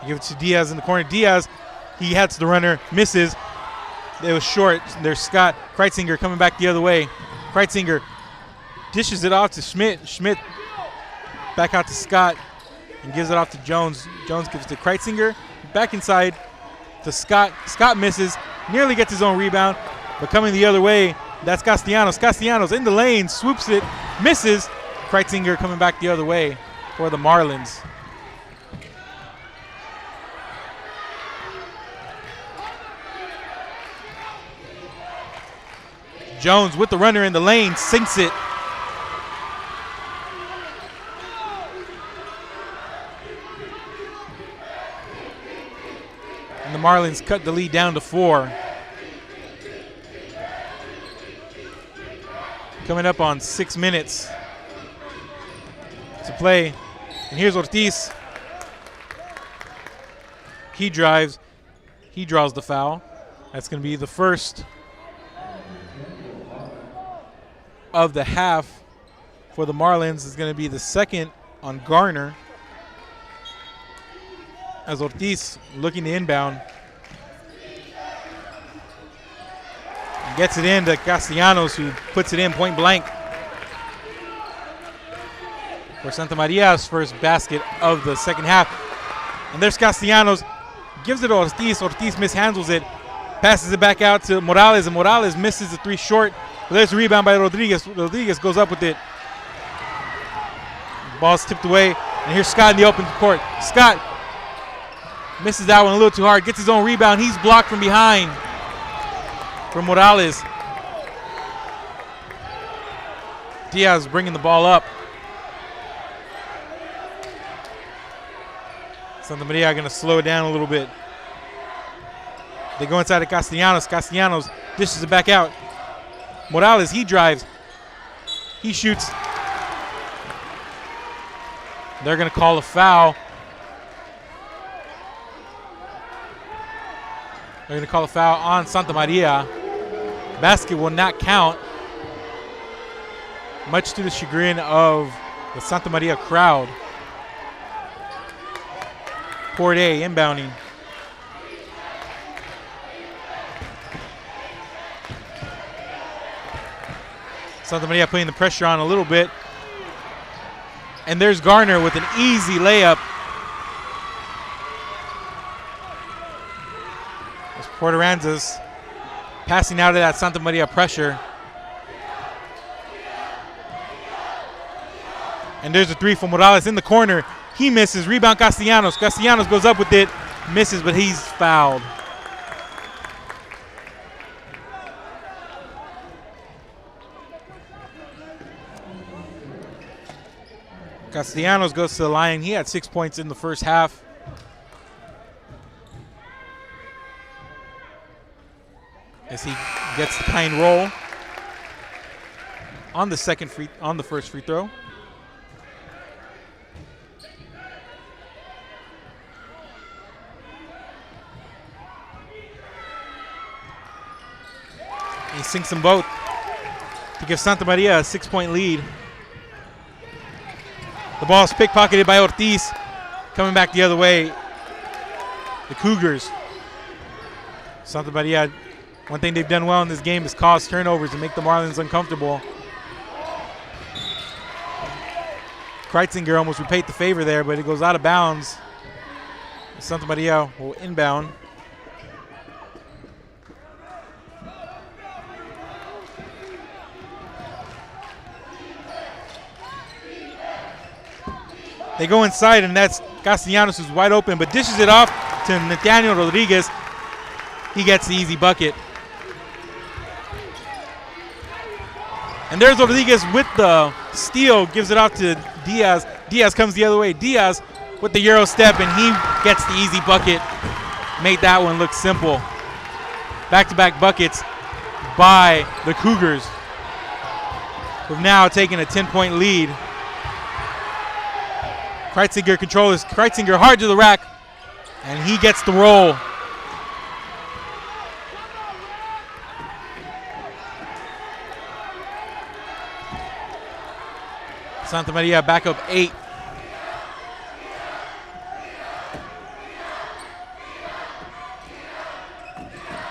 Speaker 1: Give it to Diaz in the corner. Diaz, he hits the runner, misses. It was short. There's Scott Kreitzinger coming back the other way. Kreitzinger dishes it off to Schmidt. Schmidt back out to Scott and gives it off to Jones. Jones gives it to Kreitzinger. Back inside to Scott. Scott misses, nearly gets his own rebound, but coming the other way, that's Castellanos. Castellanos in the lane, swoops it, misses. Kreitzinger coming back the other way for the Marlins. Jones with the runner in the lane, sinks it. And the Marlins cut the lead down to 4. Coming up on 6 minutes to play. And here's Ortiz. He drives. He draws the foul. That's going to be the first of the half for the Marlins. Is going to be the second on Garner. As Ortiz looking to inbound. And gets it in to Castellanos, who puts it in point blank. For Santa Maria's first basket of the second half. And there's Castellanos. Gives it to Ortiz. Ortiz mishandles it. Passes it back out to Morales, and Morales misses the 3 short. But there's a rebound by Rodriguez. Rodriguez goes up with it. Ball's tipped away. And here's Scott in the open court. Scott misses that one a little too hard. Gets his own rebound. He's blocked from behind from Morales. Diaz bringing the ball up. Santa Maria going to slow it down a little bit. They go inside to Castellanos. Castellanos dishes it back out. Morales, he drives. He shoots. They're going to call a foul. They're going to call a foul on Santa Maria. Basket will not count, much to the chagrin of the Santa Maria crowd. Corday inbounding. Santa Maria putting the pressure on a little bit. And there's Garner with an easy layup. There's Port Aransas passing out of that Santa Maria pressure. And there's a three from Morales in the corner. He misses. Rebound Castellanos. Castellanos goes up with it. Misses, but he's fouled. Castellanos goes to the line. He had 6 points in the first half. As he gets the kind roll on the first free throw. He sinks them both to give Santa Maria a 6-point lead. The ball is pickpocketed by Ortiz. Coming back the other way, the Cougars. Santa Maria, one thing they've done well in this game is cause turnovers and make the Marlins uncomfortable. Kreitzinger almost repaid the favor there, but it goes out of bounds. Santa Maria will inbound. They go inside, and that's Castellanos who's wide open, but dishes it off to Nathaniel Rodriguez. He gets the easy bucket. And there's Rodriguez with the steal, gives it off to Diaz. Diaz comes the other way. Diaz with the Euro step, and he gets the easy bucket. Made that one look simple. Back-to-back buckets by the Cougars, who've now taken a 10-point lead. Kreitzinger controls. Kreitzinger hard to the rack, and he gets the roll. Santa Maria back up 8.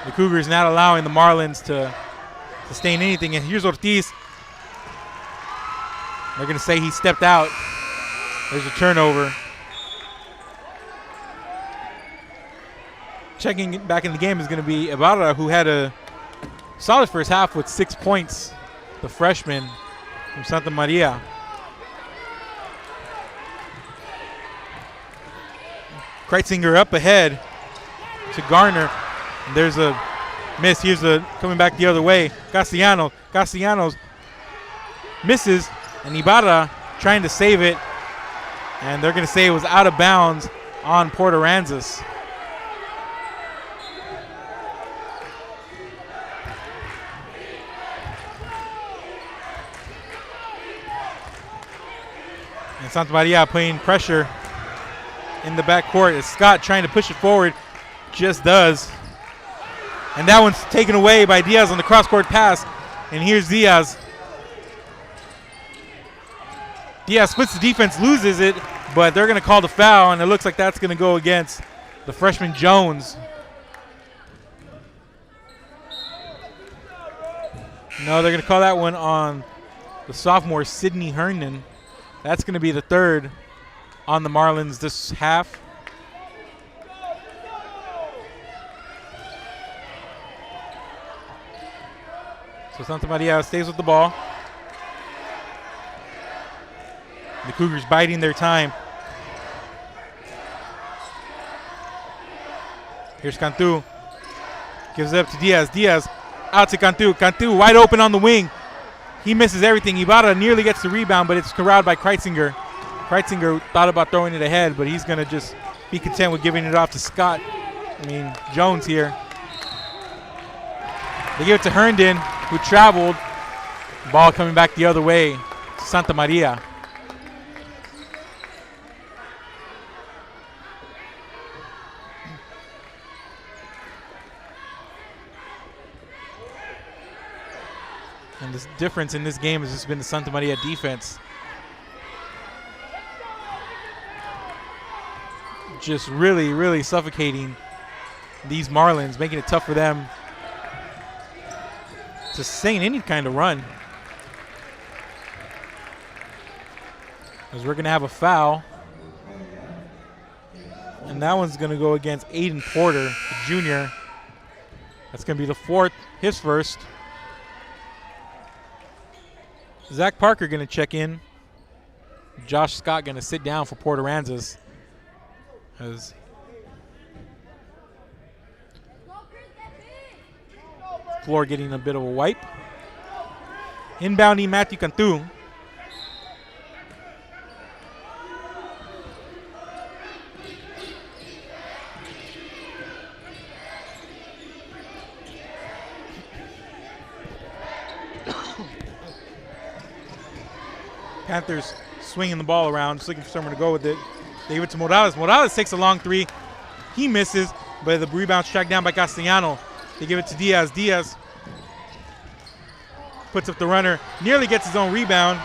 Speaker 1: The Cougars not allowing the Marlins to sustain anything. And here's Ortiz. They're going to say he stepped out. There's a turnover. Checking back in the game is going to be Ibarra, who had a solid first half with 6 points, the freshman from Santa Maria. Kreitzinger up ahead to Garner. And there's a miss. Here's coming back the other way. Castellanos misses, and Ibarra trying to save it. And they're going to say it was out of bounds on Port Aransas. And Santa Maria putting pressure in the backcourt as Scott trying to push it forward. Just does. And that one's taken away by Diaz on the cross-court pass. And here's Diaz. Diaz splits the defense, loses it, but they're going to call the foul, and it looks like that's going to go against the freshman Jones. No, they're going to call that one on the sophomore Sidney Herndon. That's going to be the third on the Marlins this half. So Santa Maria stays with the ball. The Cougars biding their time. Here's Cantu. Gives it up to Diaz. Diaz out to Cantu. Cantu wide open on the wing. He misses everything. Ibarra nearly gets the rebound, but it's corralled by Kreitzinger. Kreitzinger thought about throwing it ahead, but he's going to just be content with giving it off to Scott. Jones here. They give it to Herndon, who traveled. Ball coming back the other way to Santa Maria. And the difference in this game has just been the Santa Maria defense. Just really, really suffocating these Marlins, making it tough for them to sustain any kind of run. As we're going to have a foul. And that one's going to go against Aiden Porter, the junior. That's going to be the fourth, his first. Zach Parker going to check in. Josh Scott going to sit down for Port Aransas. As floor getting a bit of a wipe. Inbounding Matthew Cantu. Panthers swinging the ball around, just looking for someone to go with it. They give it to Morales. Morales takes a long three. He misses, but the rebound's tracked down by Castellano. They give it to Diaz. Diaz puts up the runner, nearly gets his own rebound.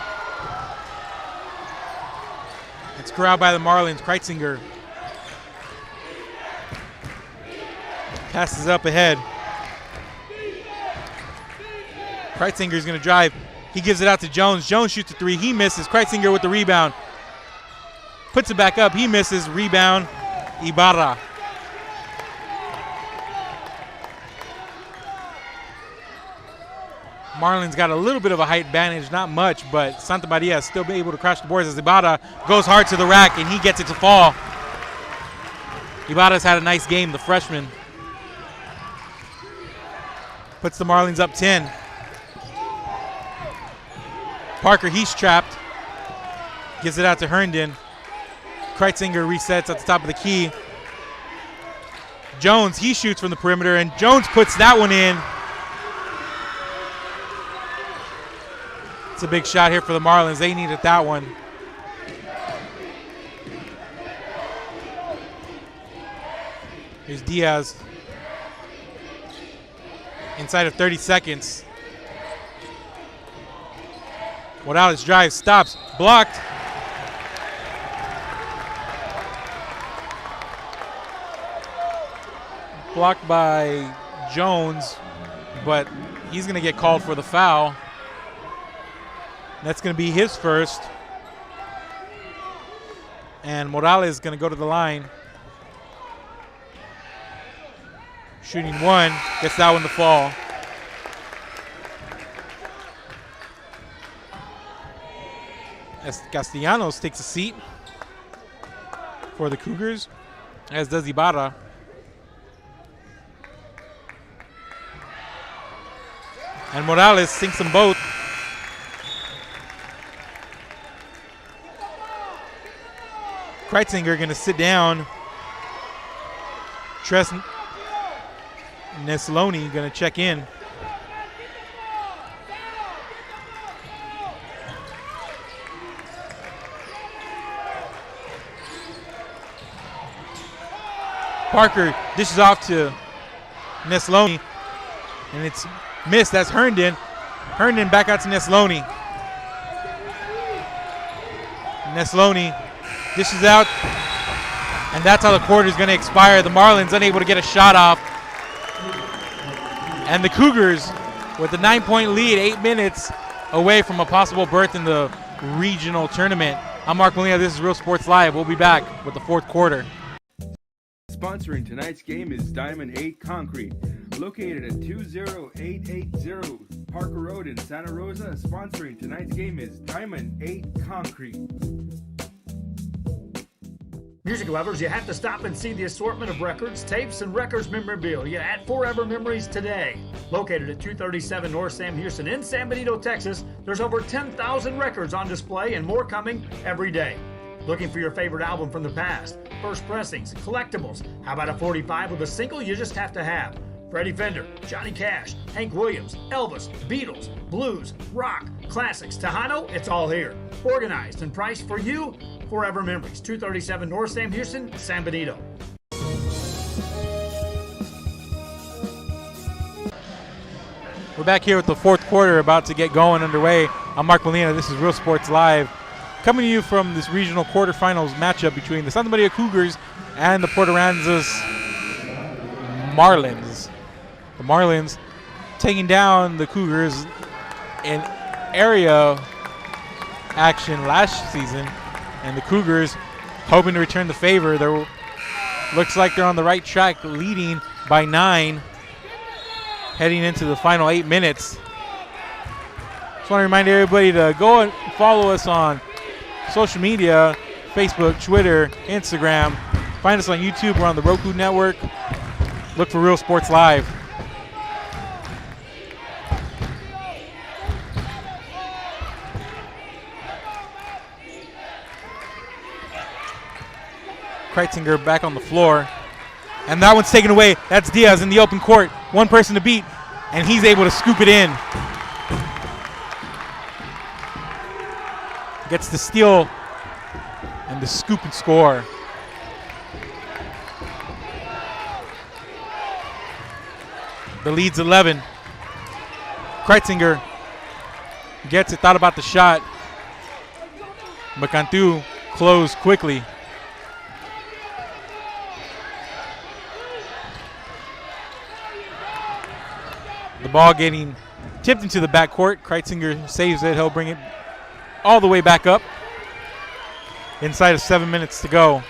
Speaker 1: It's corralled by the Marlins. Kreitzinger passes up ahead. Kreitzinger's going to drive. He gives it out to Jones. Jones shoots a three. He misses. Kreitzinger with the rebound. Puts it back up. He misses. Rebound. Ibarra. Marlins got a little bit of a height advantage, not much, but Santa Maria is still able to crash the boards as Ibarra goes hard to the rack, and he gets it to fall. Ibarra's had a nice game, the freshman. Puts the Marlins up 10. Parker, he's trapped. Gives it out to Herndon. Kreitzinger resets at the top of the key. Jones, he shoots from the perimeter, and Jones puts that one in. It's a big shot here for the Marlins. They needed that one. Here's Diaz. Inside of 30 seconds. Morales drives, stops, blocked. Blocked by Jones, but he's going to get called for the foul. That's going to be his first. And Morales is going to go to the line. Shooting one, gets that one to fall. As Castellanos takes a seat for the Cougars, as does Ibarra. And Morales sinks them both. Kreitzinger going to sit down. Tres Nesloni going to check in. Parker dishes off to Nesloni, and it's missed. That's Herndon. Herndon back out to Nesloni. Nesloni dishes out, and that's how the quarter is going to expire. The Marlins unable to get a shot off. And the Cougars with a 9-point lead, 8 minutes away from a possible berth in the regional tournament. I'm Mark Molina. This is Real Sports Live. We'll be back with the fourth quarter.
Speaker 7: Sponsoring tonight's game is Diamond 8 Concrete, located at 20880 Parker Road in Santa Rosa. Sponsoring tonight's game is Diamond 8 Concrete.
Speaker 4: Music lovers, you have to stop and see the assortment of records, tapes, and records memorabilia at Forever Memories today. Located at 237 North Sam Houston in San Benito, Texas, there's over 10,000 records on display and more coming every day. Looking for your favorite album from the past, first pressings, collectibles? How about a 45 with a single you just have to have? Freddie Fender, Johnny Cash, Hank Williams, Elvis, Beatles, blues, rock, classics, Tejano, it's all here. Organized and priced for you. Forever Memories, 237 North Sam Houston, San Benito.
Speaker 1: We're back here with the fourth quarter about to get going underway. I'm Mark Molina. This is Real Sports Live. Coming to you from this regional quarterfinals matchup between the Santa Maria Cougars and the Port Aransas Marlins. The Marlins taking down the Cougars in area action last season. And the Cougars hoping to return the favor. Looks like they're on the right track, leading by 9, heading into the final 8 minutes. Just want to remind everybody to go and follow us on social media, Facebook, Twitter, Instagram. Find us on YouTube. We're on the Roku Network. Look for Real Sports Live. Kreitzinger back on the floor. And that one's taken away. That's Diaz in the open court. One person to beat, and he's able to scoop it in. Gets the steal and the scoop and score. The lead's 11. Kreitzinger gets it, thought about the shot. Macantu closed quickly. The ball getting tipped into the backcourt. Kreitzinger saves it. He'll bring it all the way back up. Inside of 7 minutes to go.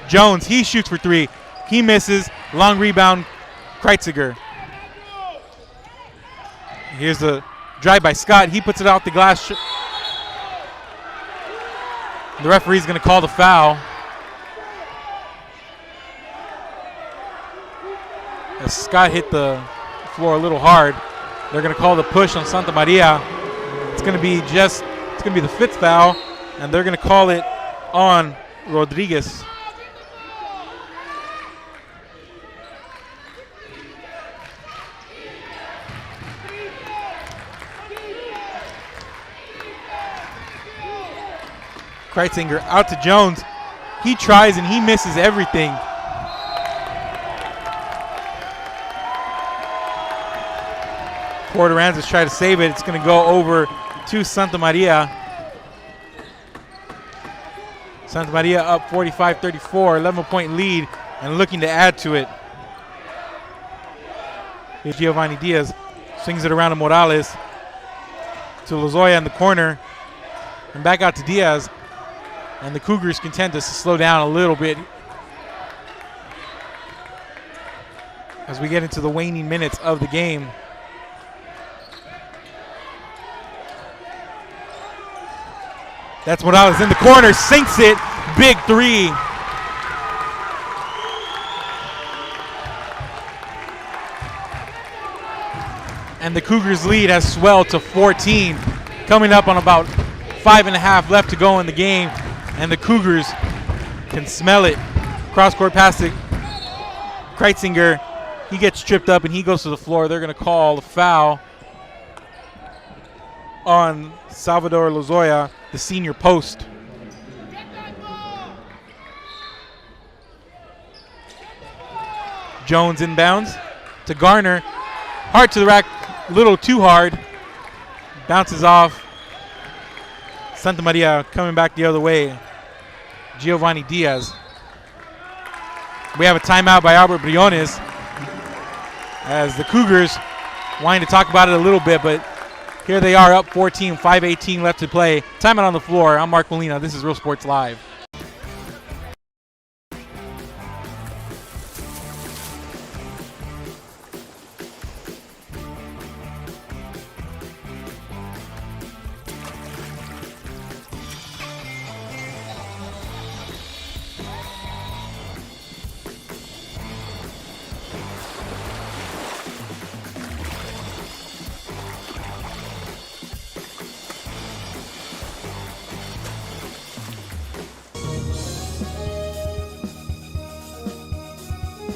Speaker 1: Jones, he shoots for 3. He misses. Long rebound, Kreitzinger. Here's the drive by Scott. He puts it out the glass. The referee's going to call the foul. As Scott hit the floor a little hard, they're going to call the push on Santa Maria. It's going to be the 5th foul, and they're going to call it on Rodriguez. Kreitzinger out to Jones. He tries and he misses everything. Aransas try to save it. It's going to go over to Santa Maria. Santa Maria up 45-34, 11-point lead, and looking to add to it. Here's Giovanni Diaz, swings it around to Morales, to Lozoya in the corner, and back out to Diaz. And the Cougars can tend to slow down a little bit as we get into the waning minutes of the game. That's Morales in the corner, sinks it, big 3. And the Cougars lead has swelled to 14. Coming up on about 5.5 left to go in the game, and the Cougars can smell it. Cross-court pass to Kreitzinger. He gets tripped up and he goes to the floor. They're going to call the foul on Salvador Lozoya, the senior post. Jones inbounds to Garner. Hard to the rack, a little too hard. Bounces off. Santa Maria coming back the other way. Giovanni Diaz. We have a timeout by Albert Briones as the Cougars wanting to talk about it a little bit, but here they are up 14, 5:18 left to play. Timeout on the floor. I'm Mark Molina. This is Real Sports Live.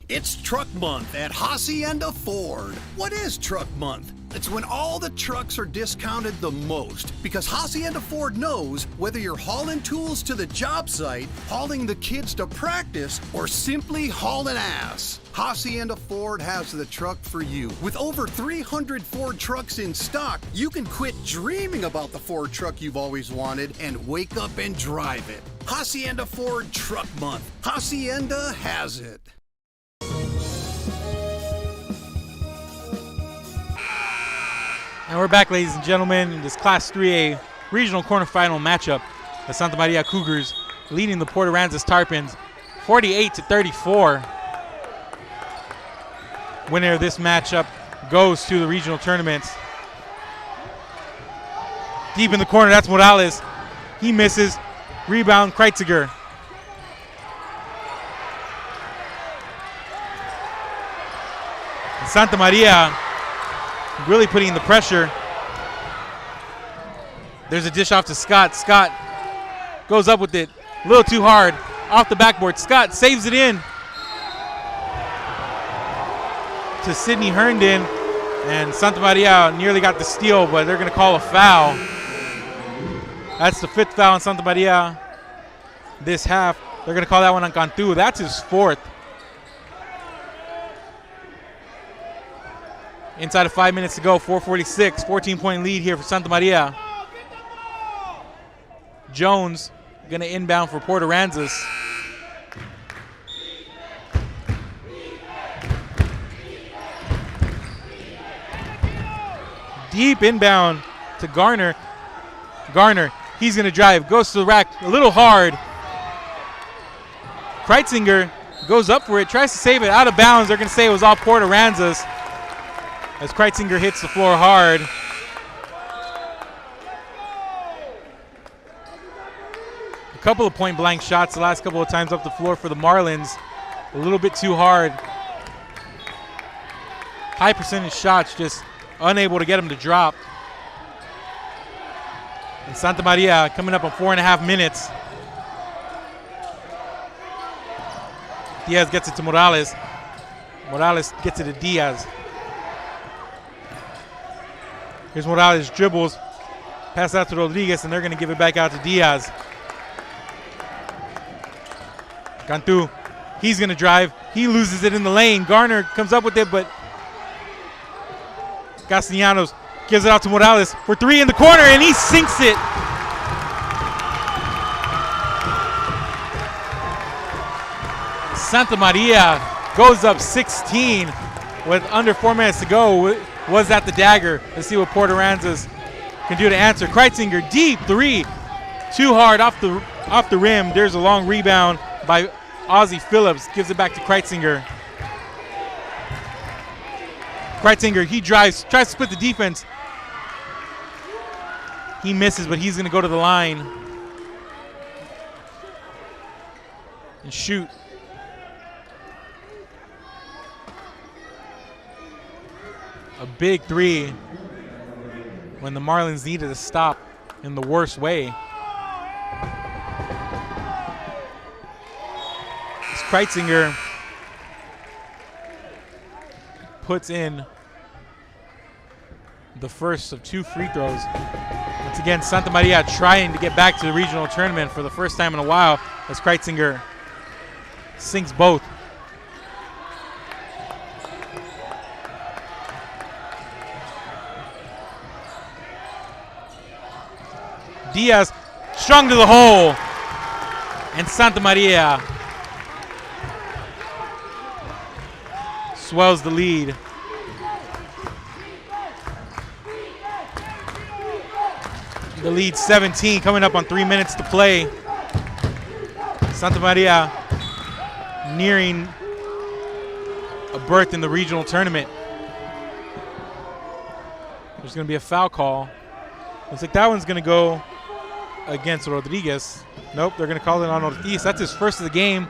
Speaker 2: It's Truck Month at Hacienda Ford. What is Truck Month? It's when all the trucks are discounted the most, because Hacienda Ford knows whether you're hauling tools to the job site, hauling the kids to practice, or simply hauling ass. Hacienda Ford has the truck for you. With over 300 Ford trucks in stock, you can quit dreaming about the Ford truck you've always wanted and wake up and drive it. Hacienda Ford Truck Month. Hacienda has it.
Speaker 1: And we're back, ladies and gentlemen, in this Class 3A regional quarterfinal matchup. The Santa Maria Cougars leading the Port Aransas Tarpons 48-34. Winner of this matchup goes to the regional tournaments. Deep in the corner, that's Morales. He misses. Rebound, Kreitziger. And Santa Maria really putting in the pressure. There's a dish off to Scott. Scott goes up with it. A little too hard. Off the backboard. Scott saves it in to Sidney Herndon. And Santa Maria nearly got the steal, but they're going to call a foul. That's the 5th foul on Santa Maria this half. They're going to call that one on Cantu. That's his 4th. Inside of 5 minutes to go, 4:46, 14-point lead here for Santa Maria. Jones going to inbound for Port Aransas. Deep inbound to Garner. Garner, he's going to drive, goes to the rack, a little hard. Kreitziger goes up for it, tries to save it, out of bounds. They're going to say it was all Port Aransas as Kreitziger hits the floor hard. A couple of point blank shots the last couple of times up the floor for the Marlins. A little bit too hard. High percentage shots, just unable to get them to drop. And Santa Maria coming up on 4.5 minutes. Diaz gets it to Morales. Morales gets it to Diaz. Here's Morales, dribbles, pass out to Rodriguez, and they're going to give it back out to Diaz. Cantu, he's going to drive. He loses it in the lane. Garner comes up with it, but Castellanos gives it out to Morales for 3 in the corner, and he sinks it. Santa Maria goes up 16 with under 4 minutes to go. Was that the dagger? Let's see what Port Aransas can do to answer. Kreitziger, deep 3. Too hard off the rim. There's a long rebound by Ozzie Phillips. Gives it back to Kreitziger. Kreitziger, he drives, tries to split the defense. He misses, but he's going to go to the line and shoot. A big 3 when the Marlins needed a stop in the worst way. As Kreitziger puts in the first of 2 free throws. Once again, Santa Maria trying to get back to the regional tournament for the first time in a while as Kreitziger sinks both. Diaz strung to the hole, and Santa Maria swells the lead. The lead 17, coming up on 3 minutes to play. Santa Maria nearing a berth in the regional tournament. There's going to be a foul call. Looks like that one's going to go against Rodriguez. Nope, they're going to call it on Ortiz. That's his first of the game.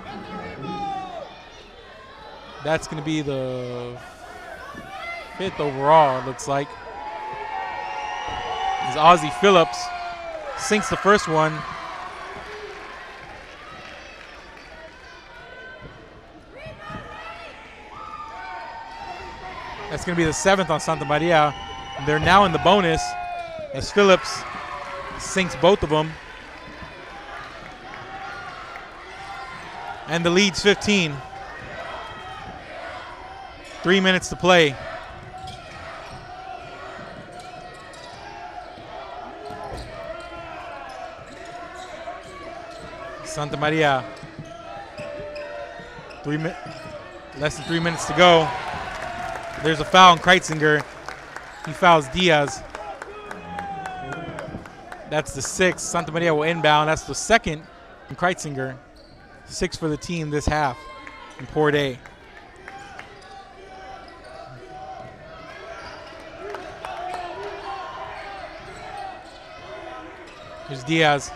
Speaker 1: That's going to be the 5th overall, it looks like. As Ozzie Phillips sinks the first one. That's going to be the 7th on Santa Maria. They're now in the bonus as Phillips sinks both of them. And the lead's 15. 3 minutes to play. Santa Maria, less than 3 minutes to go. There's a foul on Kreitziger. He fouls Diaz. That's the 6. Santa Maria will inbound. That's the second from Kreitzinger. 6 for the team this half in Port A. Here's Diaz.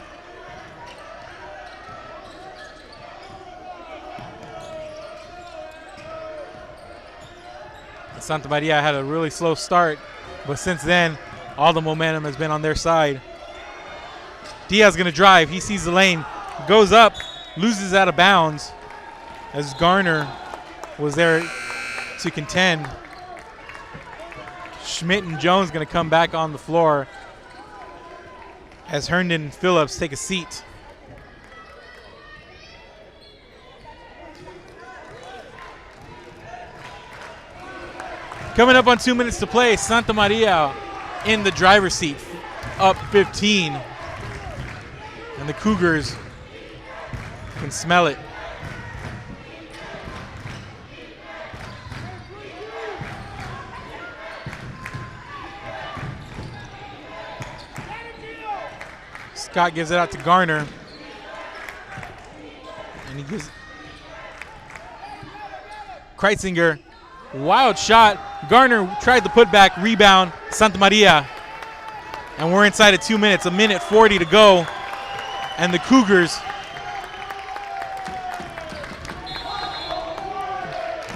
Speaker 1: Santa Maria had a really slow start, but since then, all the momentum has been on their side. Diaz gonna drive. He sees the lane, goes up, loses out of bounds as Garner was there to contend. Schmidt and Jones gonna come back on the floor as Herndon and Phillips take a seat. Coming up on 2 minutes to play, Santa Maria in the driver's seat, up 15. And the Cougars can smell it. Scott gives it out to Garner. And he gives Kreitzinger. Wild shot. Garner tried the putback, rebound, Santa Maria. And we're inside of 2 minutes, 1:40 to go. And the Cougars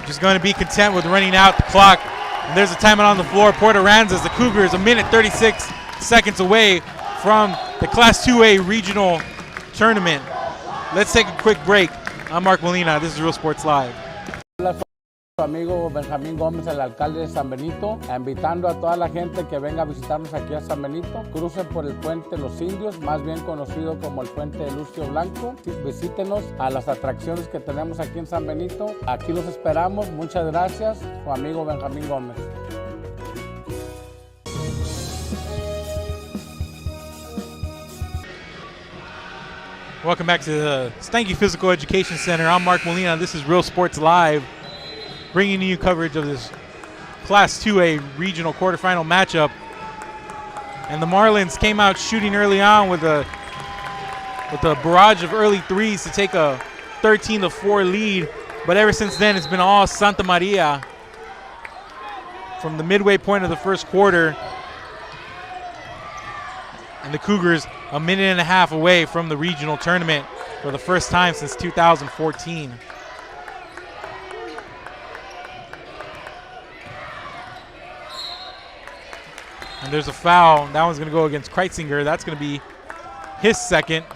Speaker 1: just going to be content with running out the clock. And there's a timeout on the floor. Port Aransas, the Cougars, 1:36 seconds away from the Class 2A regional tournament. Let's take a quick break. I'm Mark Molina. This is Real Sports Live.
Speaker 3: Su amigo Benjamín Gómez, el alcalde de San Benito, invitando a toda la gente que venga a visitarnos aquí a San Benito. Crucen por el puente Los Indios, más bien conocido como el puente de Lucio Blanco. Visítenos a las atracciones que tenemos aquí en San Benito. Aquí los esperamos. Muchas gracias. Su amigo Benjamín Gómez.
Speaker 1: Welcome back to the Stanky Physical Education Center. I'm Mark Molina. This is Real Sports Live, bringing you coverage of this Class 2A regional quarterfinal matchup. And the Marlins came out shooting early on with a barrage of early threes to take a 13-4 lead. But ever since then, it's been all Santa Maria from the midway point of the first quarter. And the Cougars 1.5 minutes away from the regional tournament for the first time since 2014. And there's a foul. That one's going to go against Kreitzinger. That's going to be his second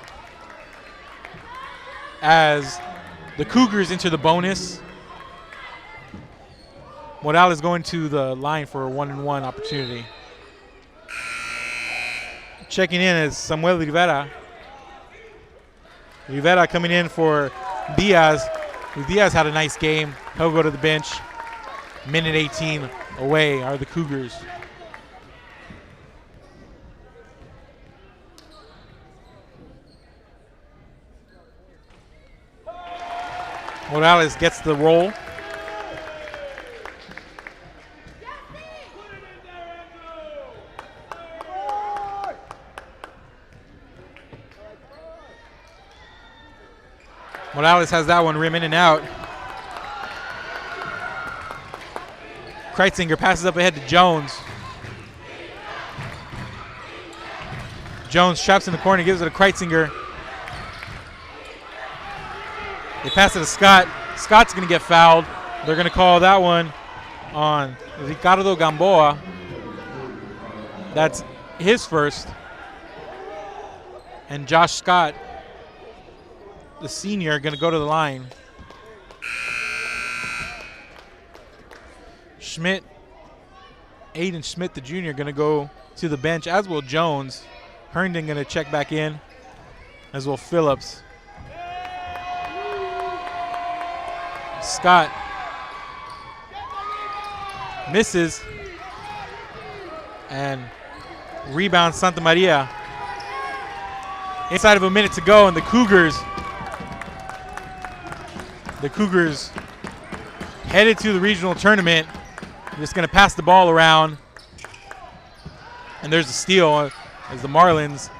Speaker 1: as the Cougars enter the bonus. Morales going to the line for a 1-and-1 opportunity. Checking in is Samuel Rivera. Rivera coming in for Diaz. Diaz had a nice game. He'll go to the bench. 1:18 away are the Cougars. Morales gets the roll. Morales has that one rim in and out. Kreitzinger passes up ahead to Jones. Jones traps in the corner, gives it to Kreitzinger. They pass it to Scott. Scott's going to get fouled. They're going to call that one on Ricardo Gamboa. That's his first. And Josh Scott, the senior, going to go to the line. Schmidt, Aiden Schmidt, the junior, going to go to the bench, as will Jones. Herndon going to check back in, as will Phillips. Scott misses and rebounds Santa Maria. Inside of a minute to go, and the Cougars headed to the regional tournament. Just going to pass the ball around, and there's a steal as the Marlins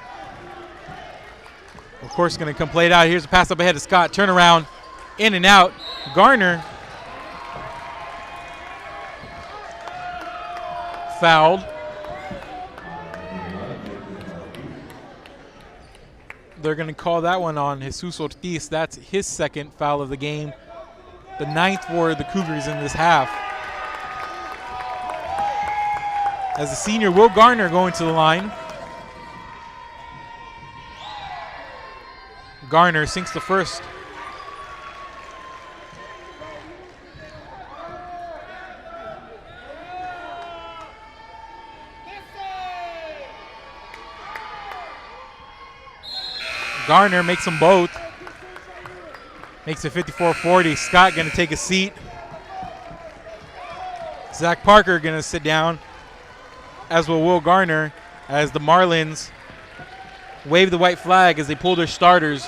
Speaker 1: course, going to come play it out. Here's a pass up ahead to Scott. Turnaround, in and out. Garner fouled. They're going to call that one on Jesus Ortiz. That's his second foul of the game. The 9th for the Cougars in this half. As the senior Will Garner going to the line. Garner sinks the first. Garner makes them both. Makes it 54-40. Scott going to take a seat. Zach Parker going to sit down, as will Garner, as the Marlins wave the white flag as they pull their starters.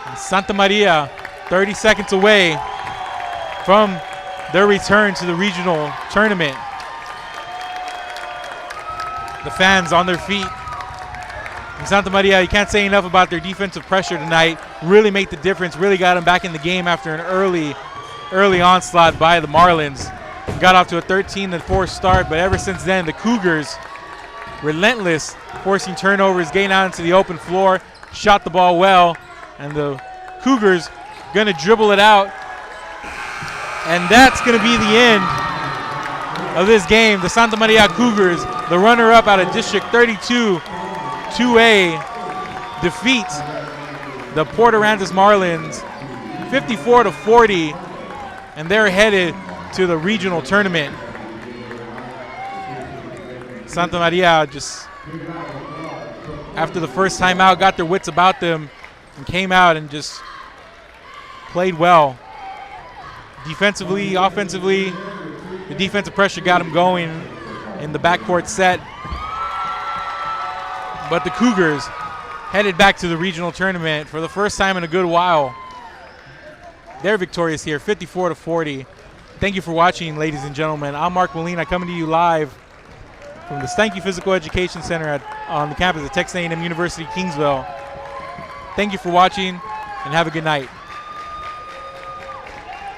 Speaker 1: And Santa Maria, 30 seconds away from their return to the regional tournament. The fans on their feet. And Santa Maria, you can't say enough about their defensive pressure tonight. Really made the difference, really got them back in the game after an early onslaught by the Marlins. Got off to a 13-4 start, but ever since then, the Cougars, relentless, forcing turnovers, getting out into the open floor, shot the ball well, and the Cougars gonna dribble it out. And that's gonna be the end of this game. The Santa Maria Cougars, the runner-up out of District 32, 2A, defeats the Port Aransas Marlins 54-40, and they're headed to the regional tournament. Santa Maria just, after the first time out, got their wits about them and came out and just played well. Defensively, offensively, the defensive pressure got them going in the backcourt set. But the Cougars headed back to the regional tournament for the first time in a good while. They're victorious here, 54-40. Thank you for watching, ladies and gentlemen. I'm Mark Molina, coming to you live from the Stanky Physical Education Center on the campus of Texas A&M University, Kingsville. Thank you for watching, and have a good night.